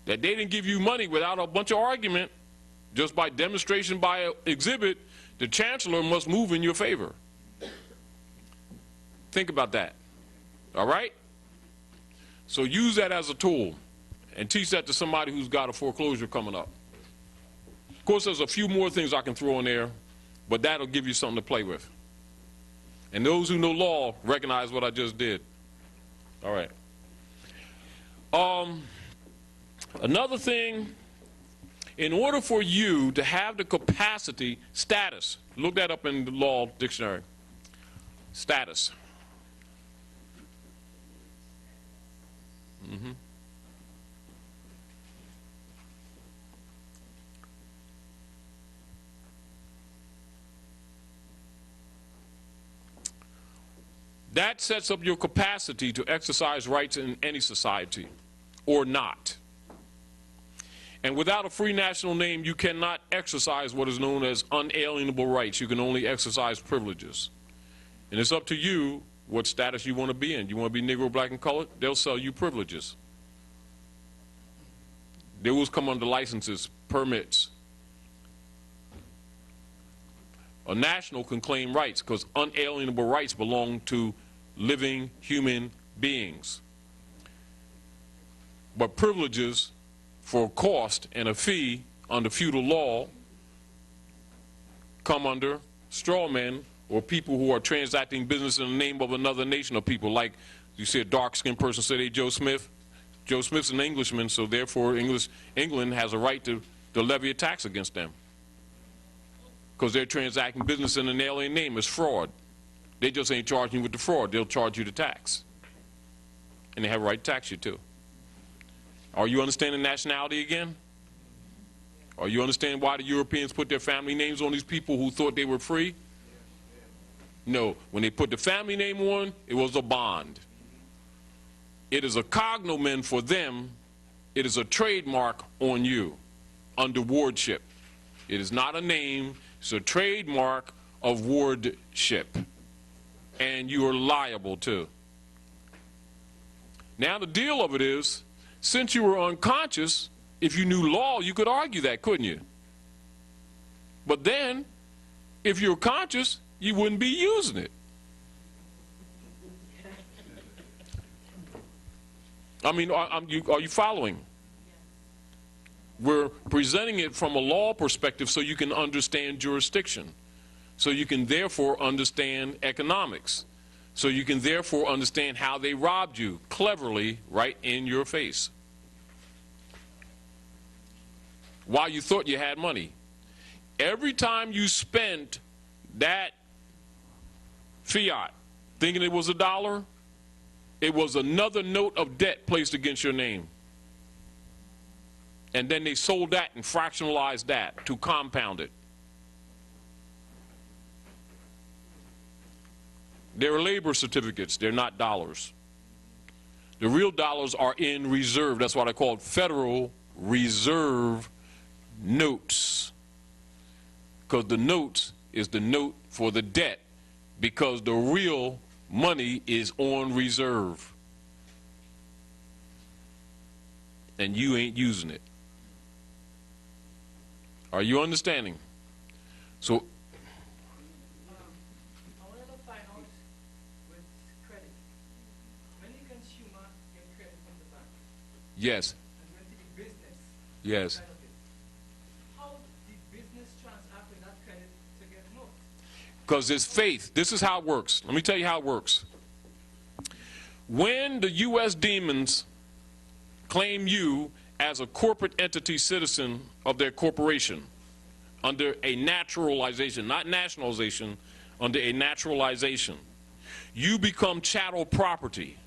that they didn't give you money without a bunch of argument, just by demonstration by an exhibit, the chancellor must move in your favor. Think about that. All right? So use that as a tool and teach that to somebody who's got a foreclosure coming up. Of course, there's a few more things I can throw in there, but that'll give you something to play with. And those who know law recognize what I just did. All right. Another thing, in order for you to have the capacity, status, look that up in the law dictionary, status. That sets up your capacity to exercise rights in any society, or not. And without a free national name, you cannot exercise what is known as unalienable rights. You can only exercise privileges. And it's up to you what status you want to be in. You want to be Negro, black, and colored? They'll sell you privileges. They will come under licenses, permits. A national can claim rights because unalienable rights belong to living human beings. But privileges for a cost and a fee under feudal law come under straw men or people who are transacting business in the name of another nation or people. Like you see a dark-skinned person say, hey, Joe Smith. Joe Smith's an Englishman, so therefore England has a right to levy a tax against them because they're transacting business in an alien name. It's fraud. They just ain't charging you with the fraud. They'll charge you the tax. And they have a right to tax you too. Are you understanding nationality again? Are you understanding why the Europeans put their family names on these people who thought they were free? No, when they put the family name on, it was a bond. It is a cognomen for them. It is a trademark on you under wardship. It is not a name, it's a trademark of wardship. And you are liable too. Now the deal of it is, since you were unconscious, if you knew law, you could argue that, couldn't you? But then, if you're conscious, you wouldn't be using it. I mean, are you following? We're presenting it from a law perspective so you can understand jurisdiction, so you can therefore understand economics, so you can therefore understand how they robbed you cleverly right in your face while you thought you had money. Every time you spent that fiat thinking it was $1, it was another note of debt placed against your name. And then they sold that and fractionalized that to compound it. They're labor certificates, they're not dollars. The real dollars are in reserve. That's why they're called Federal Reserve notes. Because the notes is the note for the debt, because the real money is on reserve. And you ain't using it. Are you understanding? So I want to find out with credit. Many consumers get credit from the bank. yes, And when the business yes. side of it, how did business transact with that credit to get more? Because it's faith. This is how it works. Let me tell you how it works. When the U.S. demons claim you as a corporate entity citizen of their corporation under a naturalization, not nationalization, under a naturalization, you become chattel property.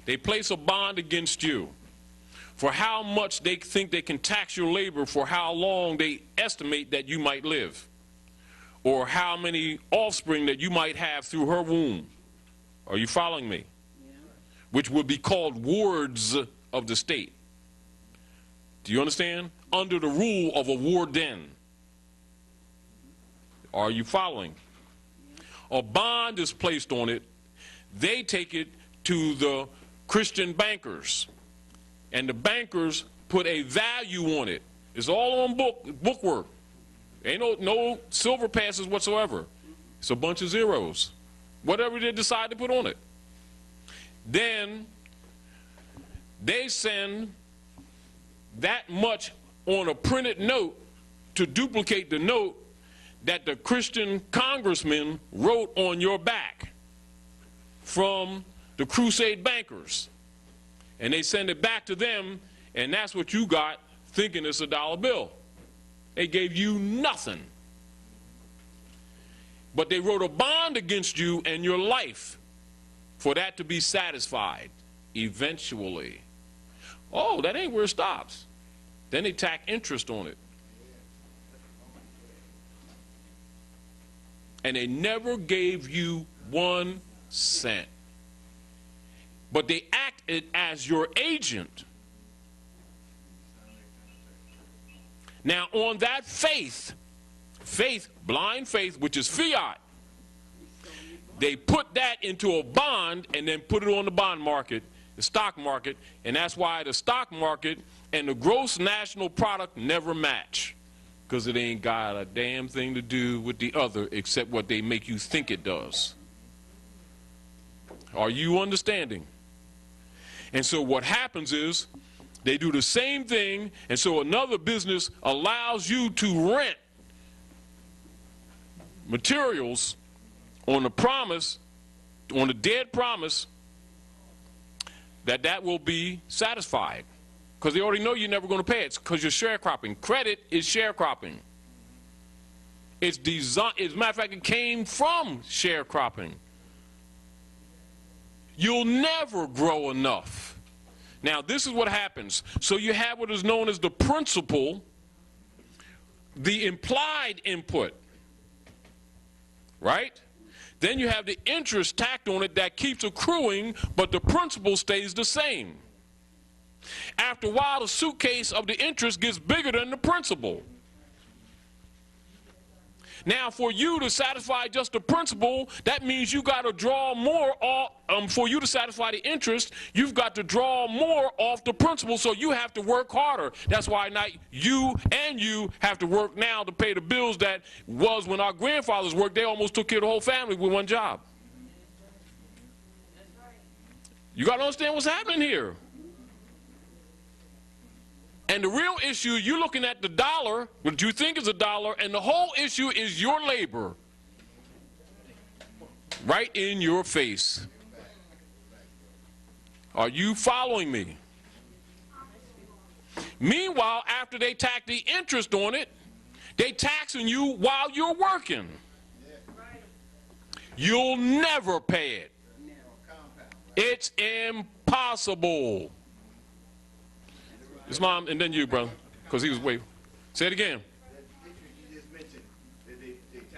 They place a bond against you for how much they think they can tax your labor, for how long they estimate that you might live, or how many offspring that you might have through her womb. Are you following me? Yeah. Which would be called wards of the state. Do you understand? Under the rule of a warden. Are you following? A bond is placed on it. They take it to the Christian bankers, and the bankers put a value on it. It's all on bookwork. Ain't no silver passes whatsoever. It's a bunch of zeros. Whatever they decide to put on it. Then they send that much on a printed note to duplicate the note that the Christian congressman wrote on your back from the crusade bankers. And they send it back to them, and that's what you got, thinking it's a dollar bill. They gave you nothing. But they wrote a bond against you and your life for that to be satisfied eventually. Oh, that ain't where it stops. Then they tack interest on it. And they never gave you 1 cent. But they acted as your agent. Now, on that faith, blind faith, which is fiat, they put that into a bond and then put it on the bond market, the stock market, and that's why the stock market and the gross national product never match, because it ain't got a damn thing to do with the other except what they make you think it does. Are you understanding? And so what happens is they do the same thing, and so another business allows you to rent materials on the promise, on the dead promise, that will be satisfied. Because they already know you're never going to pay it, because you're sharecropping. Credit is sharecropping. It's designed, as a matter of fact, it came from sharecropping. you'll never grow enough. Now, this is what happens. So you have what is known as the principal, the implied input, right? Then you have the interest tacked on it that keeps accruing, but the principal stays the same. After a while, the suitcase of the interest gets bigger than the principal. Now, for you to satisfy just the principal, that means you got to draw more off. For you to satisfy the interest, you've got to draw more off the principal, so you have to work harder. That's why now you have to work now to pay the bills that was when our grandfathers worked. They almost took care of the whole family with one job. You got to understand what's happening here. And the real issue, you're looking at the dollar, what you think is a dollar, and the whole issue is your labor. Right in your face. Are you following me? Meanwhile, after they tack the interest on it, they taxing you while you're working. You'll never pay it. It's impossible. It's mom, and then you, brother, because he was waiting. Say it again.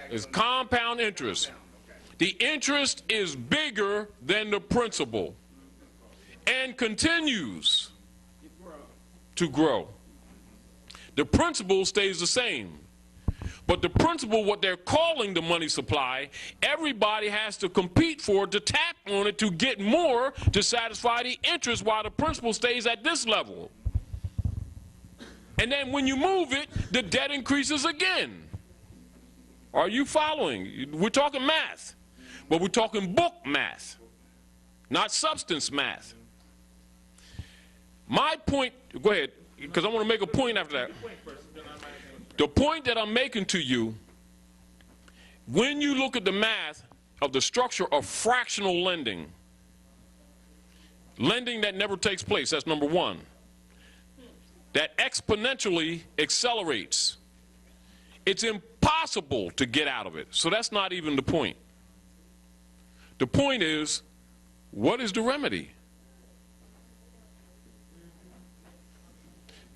It's compound interest. The interest is bigger than the principal and continues to grow. The principal stays the same. But the principal, what they're calling the money supply, everybody has to compete for it, to tap on it, to get more to satisfy the interest while the principal stays at this level. And then when you move it, the debt increases again. Are you following? We're talking math, but we're talking book math, not substance math. My point, go ahead, because I want to make a point after that. The point that I'm making to you, when you look at the math of the structure of fractional lending, lending that never takes place, that's number one. That exponentially accelerates. It's impossible to get out of it. So that's not even the point. The point is, what is the remedy?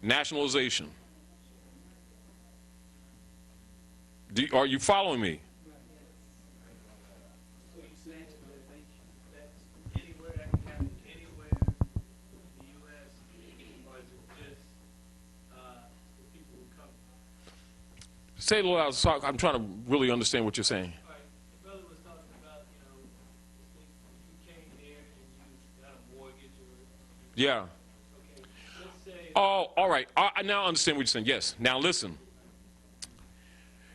Nationalization. Are you following me? Say it a little louder. I'm trying to really understand what you're saying. All right. The brother was talking about, you came here and you got a mortgage or... Yeah. Okay. Let's say... Oh, all right. I now understand what you're saying. Yes. Now listen.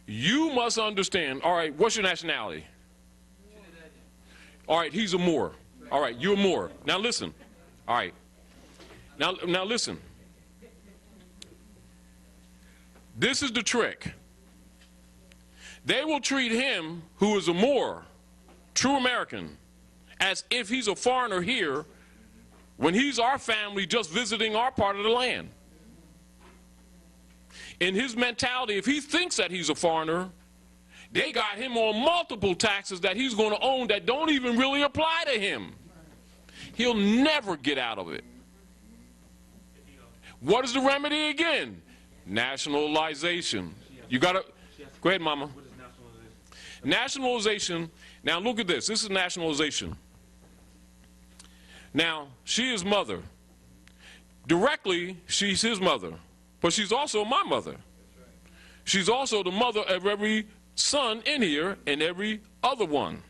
You must understand. All right. What's your nationality? All right. He's a Moor. All right. You're a Moor. Now listen. All right. Now listen. This is the trick. They will treat him, who is a Moor, true American, as if he's a foreigner here when he's our family just visiting our part of the land. In his mentality, if he thinks that he's a foreigner, they got him on multiple taxes that he's going to own that don't even really apply to him. He'll never get out of it. What is the remedy again? Nationalization. You got to... Go ahead, Mama. Nationalization. Now look at this. This is nationalization. Now, she is mother. Directly, she's his mother. But she's also my mother. She's also the mother of every son in here and every other one.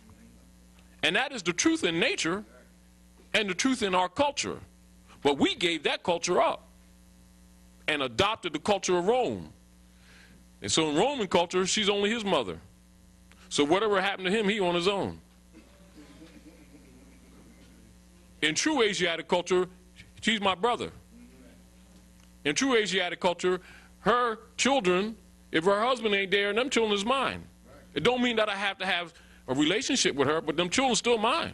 And that is the truth in nature and the truth in our culture. But we gave that culture up and adopted the culture of Rome. And so in Roman culture, she's only his mother. So whatever happened to him, he on his own. In true Asiatic culture, she's my brother. In true Asiatic culture, her children, if her husband ain't there, them children is mine. It don't mean that I have to have a relationship with her, but them children still mine.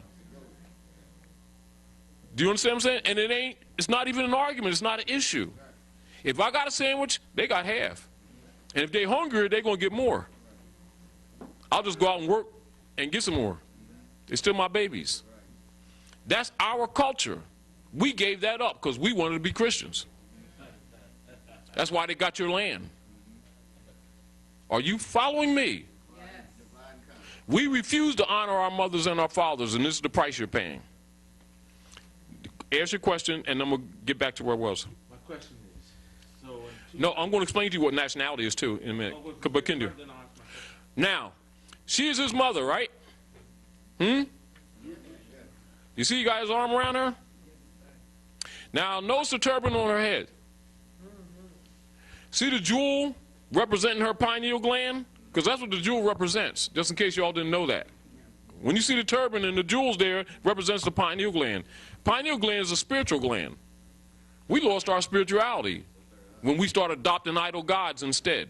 Do you understand what I'm saying? And it's not even an argument, it's not an issue. If I got a sandwich, they got half. And if they're hungry, they're going to get more. I'll just go out and work and get some more. They're still my babies. That's our culture. We gave that up because we wanted to be Christians. That's why they got your land. Are you following me? Yes. We refuse to honor our mothers and our fathers, and this is the price you're paying. Ask your question, and then we'll get back to where I was. My question is, so no, I'm going to explain to you what nationality is too in a minute. But can do. Now, she is his mother, right? You see you got his arm around her? Now, notice the turban on her head. See the jewel representing her pineal gland? Because that's what the jewel represents, just in case you all didn't know that. When you see the turban and the jewels there, represents the pineal gland. Pineal gland is a spiritual gland. We lost our spirituality when we started adopting idol gods instead.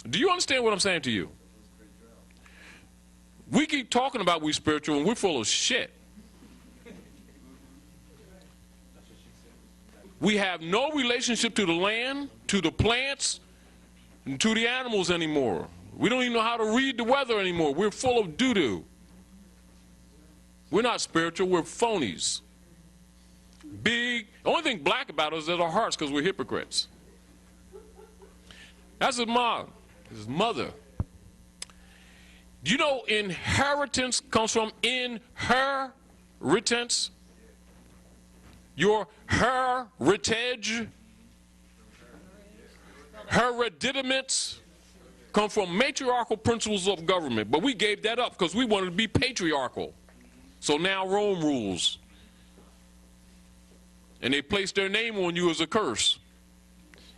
Do you understand what I'm saying to you? We keep talking about we spiritual and we're full of shit. We have no relationship to the land, to the plants, and to the animals anymore. We don't even know how to read the weather anymore. We're full of doo-doo. We're not spiritual, we're phonies. The only thing black about us is our hearts because we're hypocrites. That's his mom, his mother. Do you know inheritance comes from inheritance? Your heritage, hereditaments come from matriarchal principles of government, but we gave that up because we wanted to be patriarchal. So now Rome rules. And they place their name on you as a curse.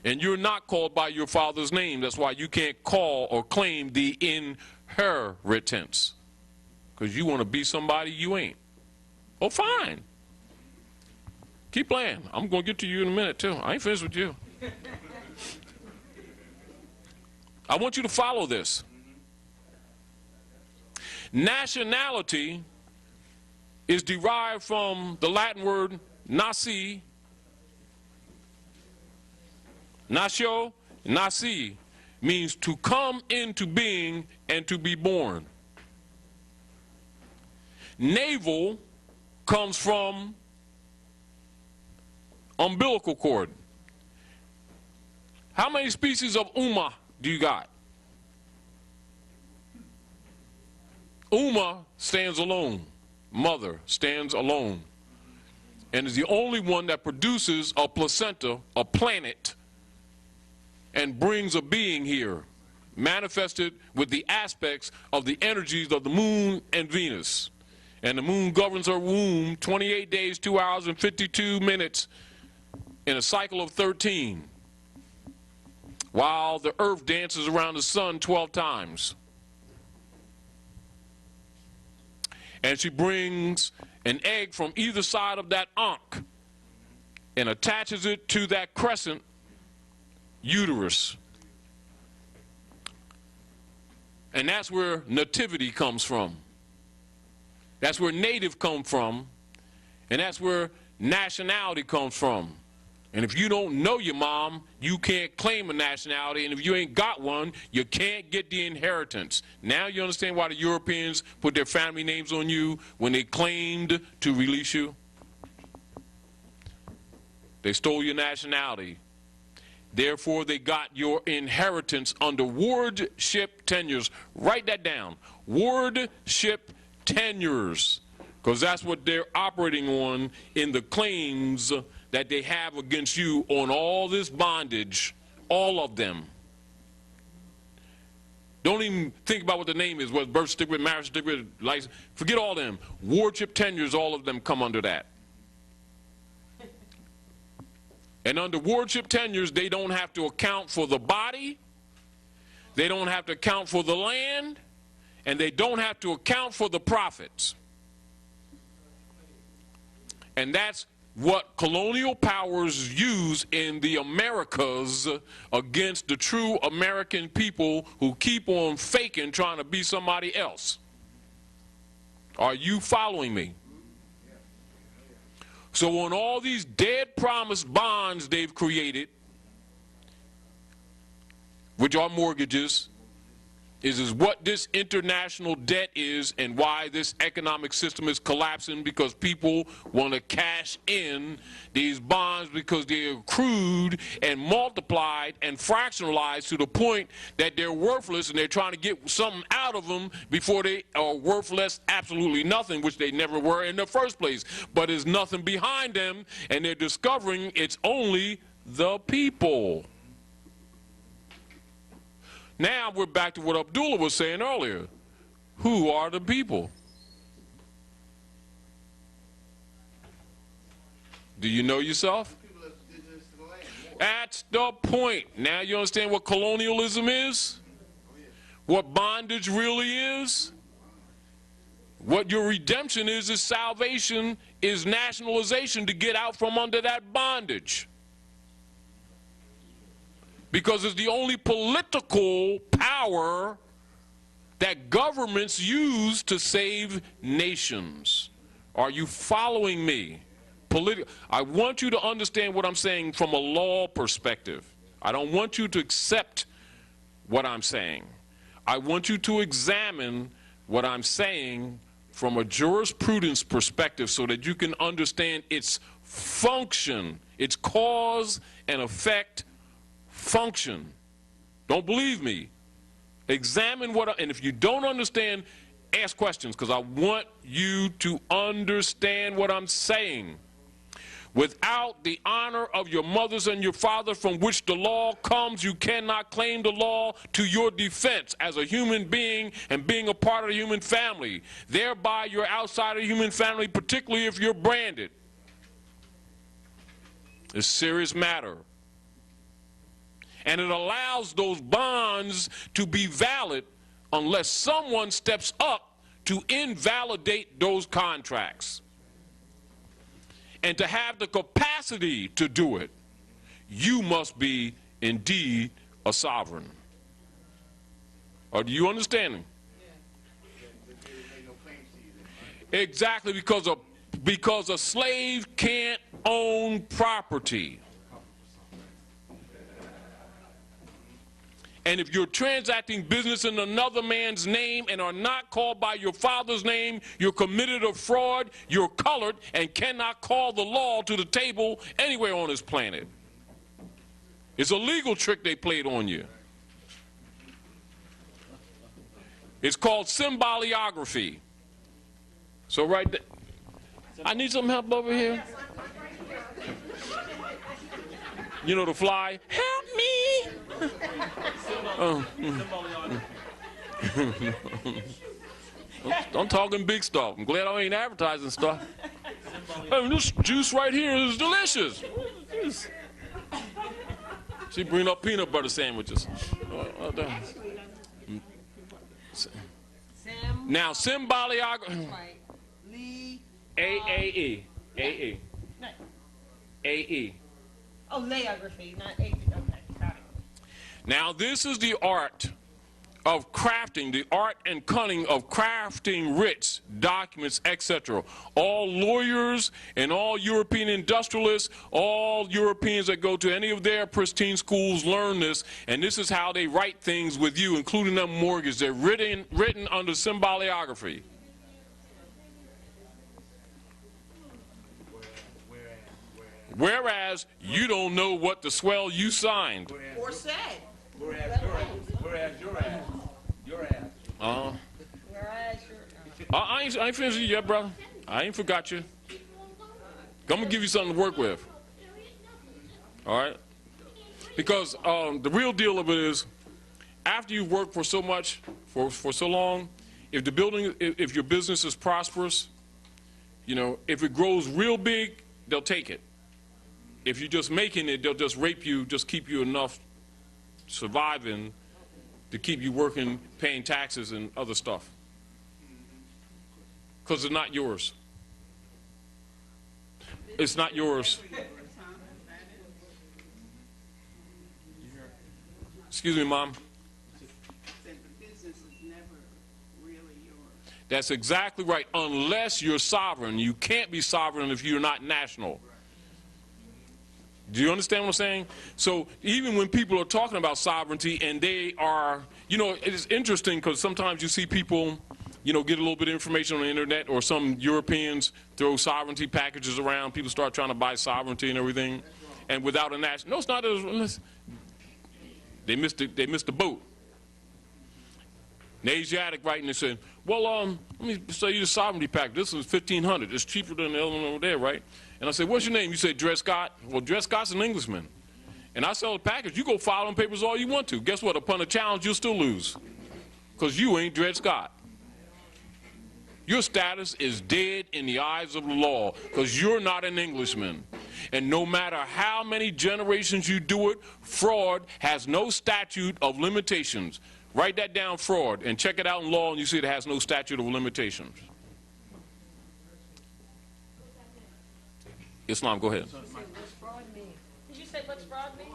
And you're not called by your father's name. That's why you can't call or claim the inheritance. Because you want to be somebody you ain't. Oh, fine. Keep playing. I'm going to get to you in a minute, too. I ain't finished with you. I want you to follow this. Nationality is derived from the Latin word nasi. Natio, nasi means to come into being and to be born. Navel comes from umbilical cord. How many species of Uma do you got? Uma stands alone. Mother stands alone. And is the only one that produces a placenta, a planet, and brings a being here, manifested with the aspects of the energies of the moon and Venus. And the moon governs her womb 28 days, 2 hours, and 52 minutes in a cycle of 13, while the earth dances around the sun 12 times. And she brings an egg from either side of that ankh and attaches it to that crescent uterus. And that's where nativity comes from. That's where native comes from. And that's where nationality comes from. And if you don't know your mom, you can't claim a nationality. And if you ain't got one, you can't get the inheritance. Now you understand why the Europeans put their family names on you when they claimed to release you? They stole your nationality. Therefore, they got your inheritance under wardship tenures. Write that down. Wardship tenures. Because that's what they're operating on in the claims that they have against you on all this bondage, all of them. Don't even think about what the name is, what birth certificate, marriage certificate, license. Forget all them. Wardship tenures, all of them come under that. And under wardship tenures, they don't have to account for the body, they don't have to account for the land, and they don't have to account for the profits. And that's what colonial powers use in the Americas against the true American people who keep on faking trying to be somebody else. Are you following me? So on all these dead promise bonds they've created, which are mortgages, is what this international debt is and why this economic system is collapsing, because people want to cash in these bonds because they're accrued and multiplied and fractionalized to the point that they're worthless, and they're trying to get something out of them before they are worthless, absolutely nothing, which they never were in the first place. But there's nothing behind them, and they're discovering it's only the people. Now we're back to what Abdullah was saying earlier. Who are the people? Do you know yourself? That's the point. Now you understand what colonialism is? What bondage really is? What your redemption is salvation, is nationalization, to get out from under that bondage. Because it's the only political power that governments use to save nations. Are you following me? I want you to understand what I'm saying from a law perspective. I don't want you to accept what I'm saying. I want you to examine what I'm saying from a jurisprudence perspective so that you can understand its function, its cause and effect function. Don't believe me. Examine and if you don't understand, ask questions, because I want you to understand what I'm saying. Without the honor of your mothers and your fathers, from which the law comes, you cannot claim the law to your defense as a human being and being a part of the human family. Thereby you're outside of the human family, particularly if you're branded. It's a serious matter. And it allows those bonds to be valid unless someone steps up to invalidate those contracts. And to have the capacity to do it, you must be indeed a sovereign. Are you understanding? Exactly, because a slave can't own property. And if you're transacting business in another man's name and are not called by your father's name, you're committed a fraud, you're colored, and cannot call the law to the table anywhere on this planet. It's a legal trick they played on you. It's called symboliography. So right there, I need some help over here. You know the fly, help me. I'm talking big stuff. I'm glad I ain't advertising stuff. This juice right here is delicious. She bring up peanut butter sandwiches. Now symboliography. A-A-E. A-E. A-E. Oh, layography, not A. Okay, got it. Now, this is the art of crafting, the art and cunning of crafting writs, documents, etc. All lawyers and all European industrialists, all Europeans that go to any of their pristine schools learn this, and this is how they write things with you, including them mortgages. They're written under symboliography. Whereas you don't know what the swell you signed. Or said. Whereas your ass. Whereas your I ain't finished it yet, brother. I ain't forgot you. I'm gonna give you something to work with. All right? Because the real deal of it is, after you've worked for so much, for so long, if your business is prosperous, you know, if it grows real big, they'll take it. If you're just making it, they'll just rape you, just keep you enough surviving to keep you working, paying taxes and other stuff. Because it's not yours. It's not yours. Excuse me, Mom. That's exactly right. Unless you're sovereign. You can't be sovereign if you're not national. Do you understand what I'm saying? So even when people are talking about sovereignty and they are, you know, it's interesting because sometimes you see people, you know, get a little bit of information on the internet, or some Europeans throw sovereignty packages around. People start trying to buy sovereignty and everything, and without a national, no, it's not. They missed the boat. The Asiatic writing and said, well, let me sell you the sovereignty pack. This is $1,500. It's cheaper than the other one over there, right? And I said, what's your name? You said, Dred Scott. Well, Dred Scott's an Englishman. And I sell the package. You go file on papers all you want to. Guess what? Upon a challenge, you'll still lose. Because you ain't Dred Scott. Your status is dead in the eyes of the law because you're not an Englishman. And no matter how many generations you do it, fraud has no statute of limitations. Write that down, fraud, and check it out in law, and you see it has no statute of limitations. Islam, go ahead. What's fraud mean? Did you say what's fraud mean?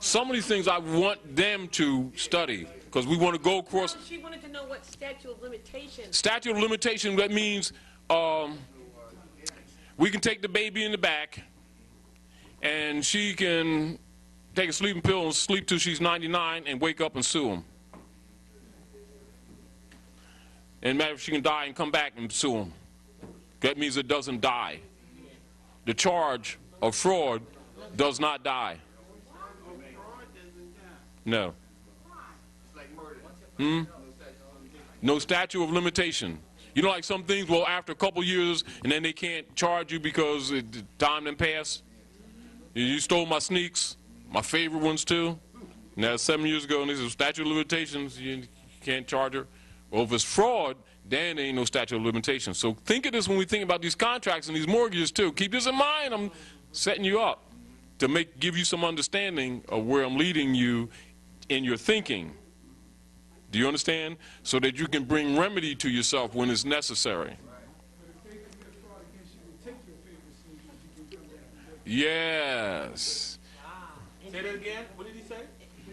Some of these things I want them to study because we want to go across. No, she wanted to know what statute of limitations. Statute of limitation, that means we can take the baby in the back and she can take a sleeping pill and sleep till she's 99 and wake up and sue him. And matter if she can die and come back and sue him. That means it doesn't die. The charge of fraud does not die. No. No statute of limitation. You know, like some things, well, after a couple years, and then they can't charge you because the time didn't pass. You stole my sneaks, my favorite ones too. Now, 7 years ago, and this is statute of limitations, you can't charge her. Well, if it's fraud, then there ain't no statute of limitations. So think of this when we think about these contracts and these mortgages too. Keep this in mind. I'm setting you up to give you some understanding of where I'm leading you in your thinking. Do you understand? So that you can bring remedy to yourself when it's necessary. Yes. Say that again. What did he say?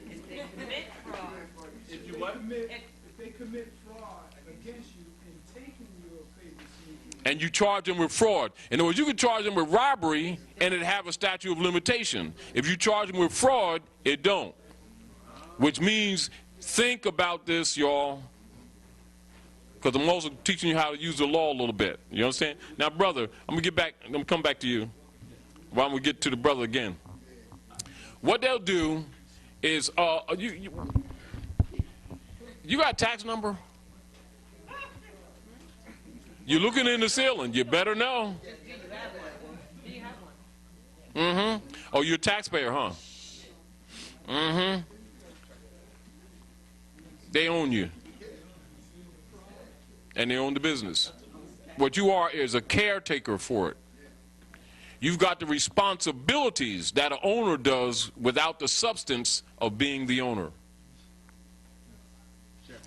If they commit fraud. If you what? If they commit fraud against you in taking your favor sneakers. And you charge them with fraud. In other words, you can charge them with robbery and it have a statute of limitation. If you charge them with fraud, it don't. Which means, think about this, y'all, because I'm also teaching you how to use the law a little bit. You understand? Now, brother, I'm gonna come back to you. Why don't we get to the brother again? What they'll do is, you got a tax number? You're looking in the ceiling. You better know. Mm-hmm. Oh, you're a taxpayer, huh? Mm-hmm. They own you. And they own the business. What you are is a caretaker for it. You've got the responsibilities that an owner does without the substance of being the owner.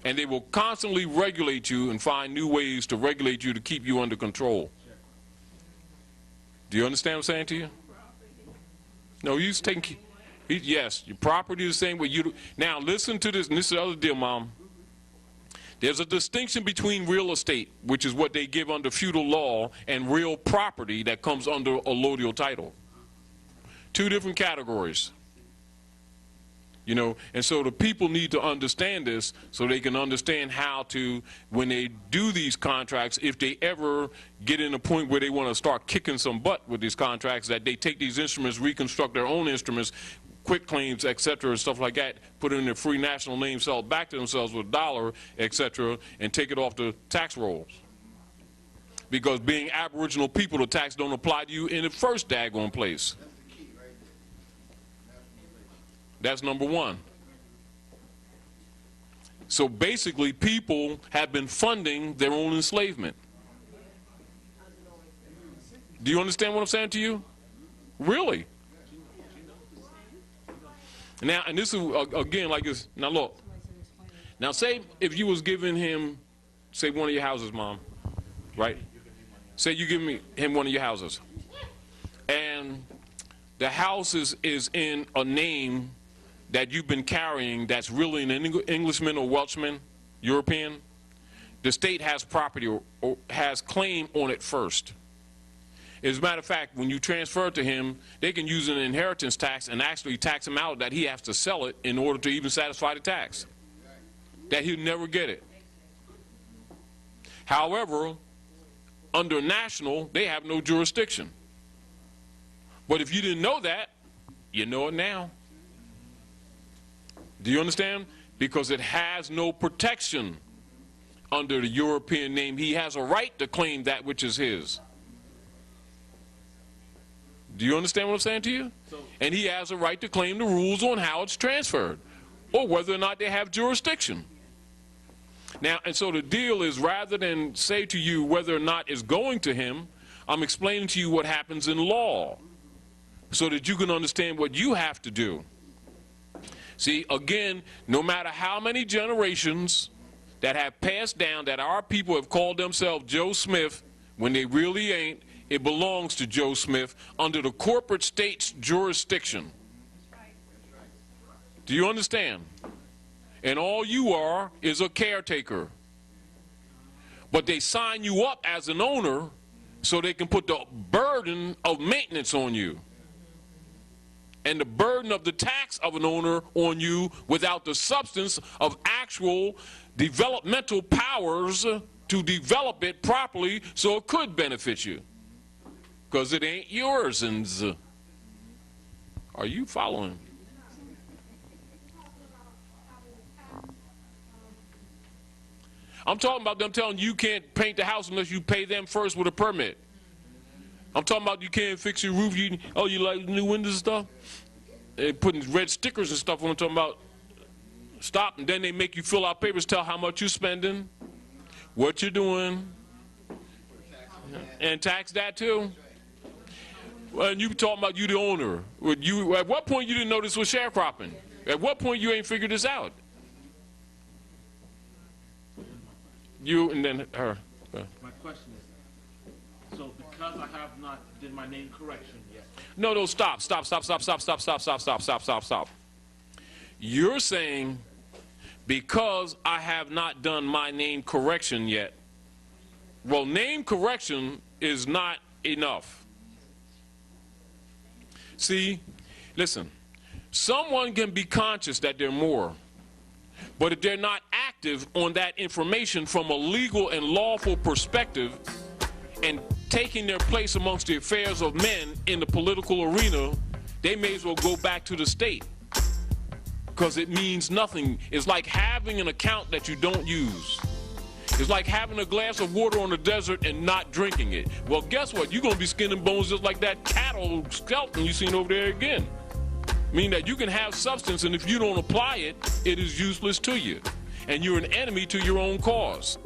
And they will constantly regulate you and find new ways to regulate you to keep you under control. Do you understand what I'm saying to you? No, he's taking... Yes, your property is the same way you do. Now, listen to this, and this is the other deal, Mom. There's a distinction between real estate, which is what they give under feudal law, and real property that comes under a allodial title. Two different categories. You know, and so the people need to understand this so they can understand how to, when they do these contracts, if they ever get in a point where they want to start kicking some butt with these contracts, that they take these instruments, reconstruct their own instruments, quit claims, etc., and stuff like that, put it in their free national name, sell it back to themselves with a dollar, etc., and take it off the tax rolls. Because being Aboriginal people, the tax don't apply to you in the first daggone place. That's number one. So basically, people have been funding their own enslavement. Do you understand what I'm saying to you? Really? Now, and this is, again, like this. Now, look. Now, say if you was giving him, say, one of your houses, Mom, right? Say you give him one of your houses. And the house is in a name that you've been carrying that's really an Englishman or Welshman, European. The state has property or has claim on it first. As a matter of fact, when you transfer it to him, they can use an inheritance tax and actually tax him out that he has to sell it in order to even satisfy the tax. That he'll never get it. However, under national, they have no jurisdiction. But if you didn't know that, you know it now. Do you understand? Because it has no protection under the European name. He has a right to claim that which is his. Do you understand what I'm saying to you? And he has a right to claim the rules on how it's transferred, or whether or not they have jurisdiction. Now, and so the deal is, rather than say to you whether or not it's going to him, I'm explaining to you what happens in law, so that you can understand what you have to do. See, again, no matter how many generations that have passed down that our people have called themselves Joe Smith, when they really ain't, it belongs to Joe Smith under the corporate state's jurisdiction. Do you understand? And all you are is a caretaker. But they sign you up as an owner so they can put the burden of maintenance on you, and the burden of the tax of an owner on you, without the substance of actual developmental powers to develop it properly so it could benefit you. Because it ain't yours. And are you following? I'm talking about them telling you can't paint the house unless you pay them first with a permit. I'm talking about you can't fix your roof. You like new windows and stuff? They're putting red stickers and stuff on. I'm talking about stop, and then they make you fill out papers, tell how much you're spending, what you're doing, and tax that too. Well, and you talking about you the owner. At what point you didn't know this was sharecropping? At what point you ain't figured this out? You and then her. My question is, so because I have not did my name correction yet. No, stop. You're saying because I have not done my name correction yet. Well, name correction is not enough. See, listen, someone can be conscious that they're more, but if they're not active on that information from a legal and lawful perspective and taking their place amongst the affairs of men in the political arena, they may as well go back to the state, because it means nothing. It's like having an account that you don't use. It's like having a glass of water on the desert and not drinking it. Well, guess what? You're going to be skin and bones just like that cattle skeleton you seen over there again. Meaning that you can have substance, and if you don't apply it, it is useless to you. And you're an enemy to your own cause.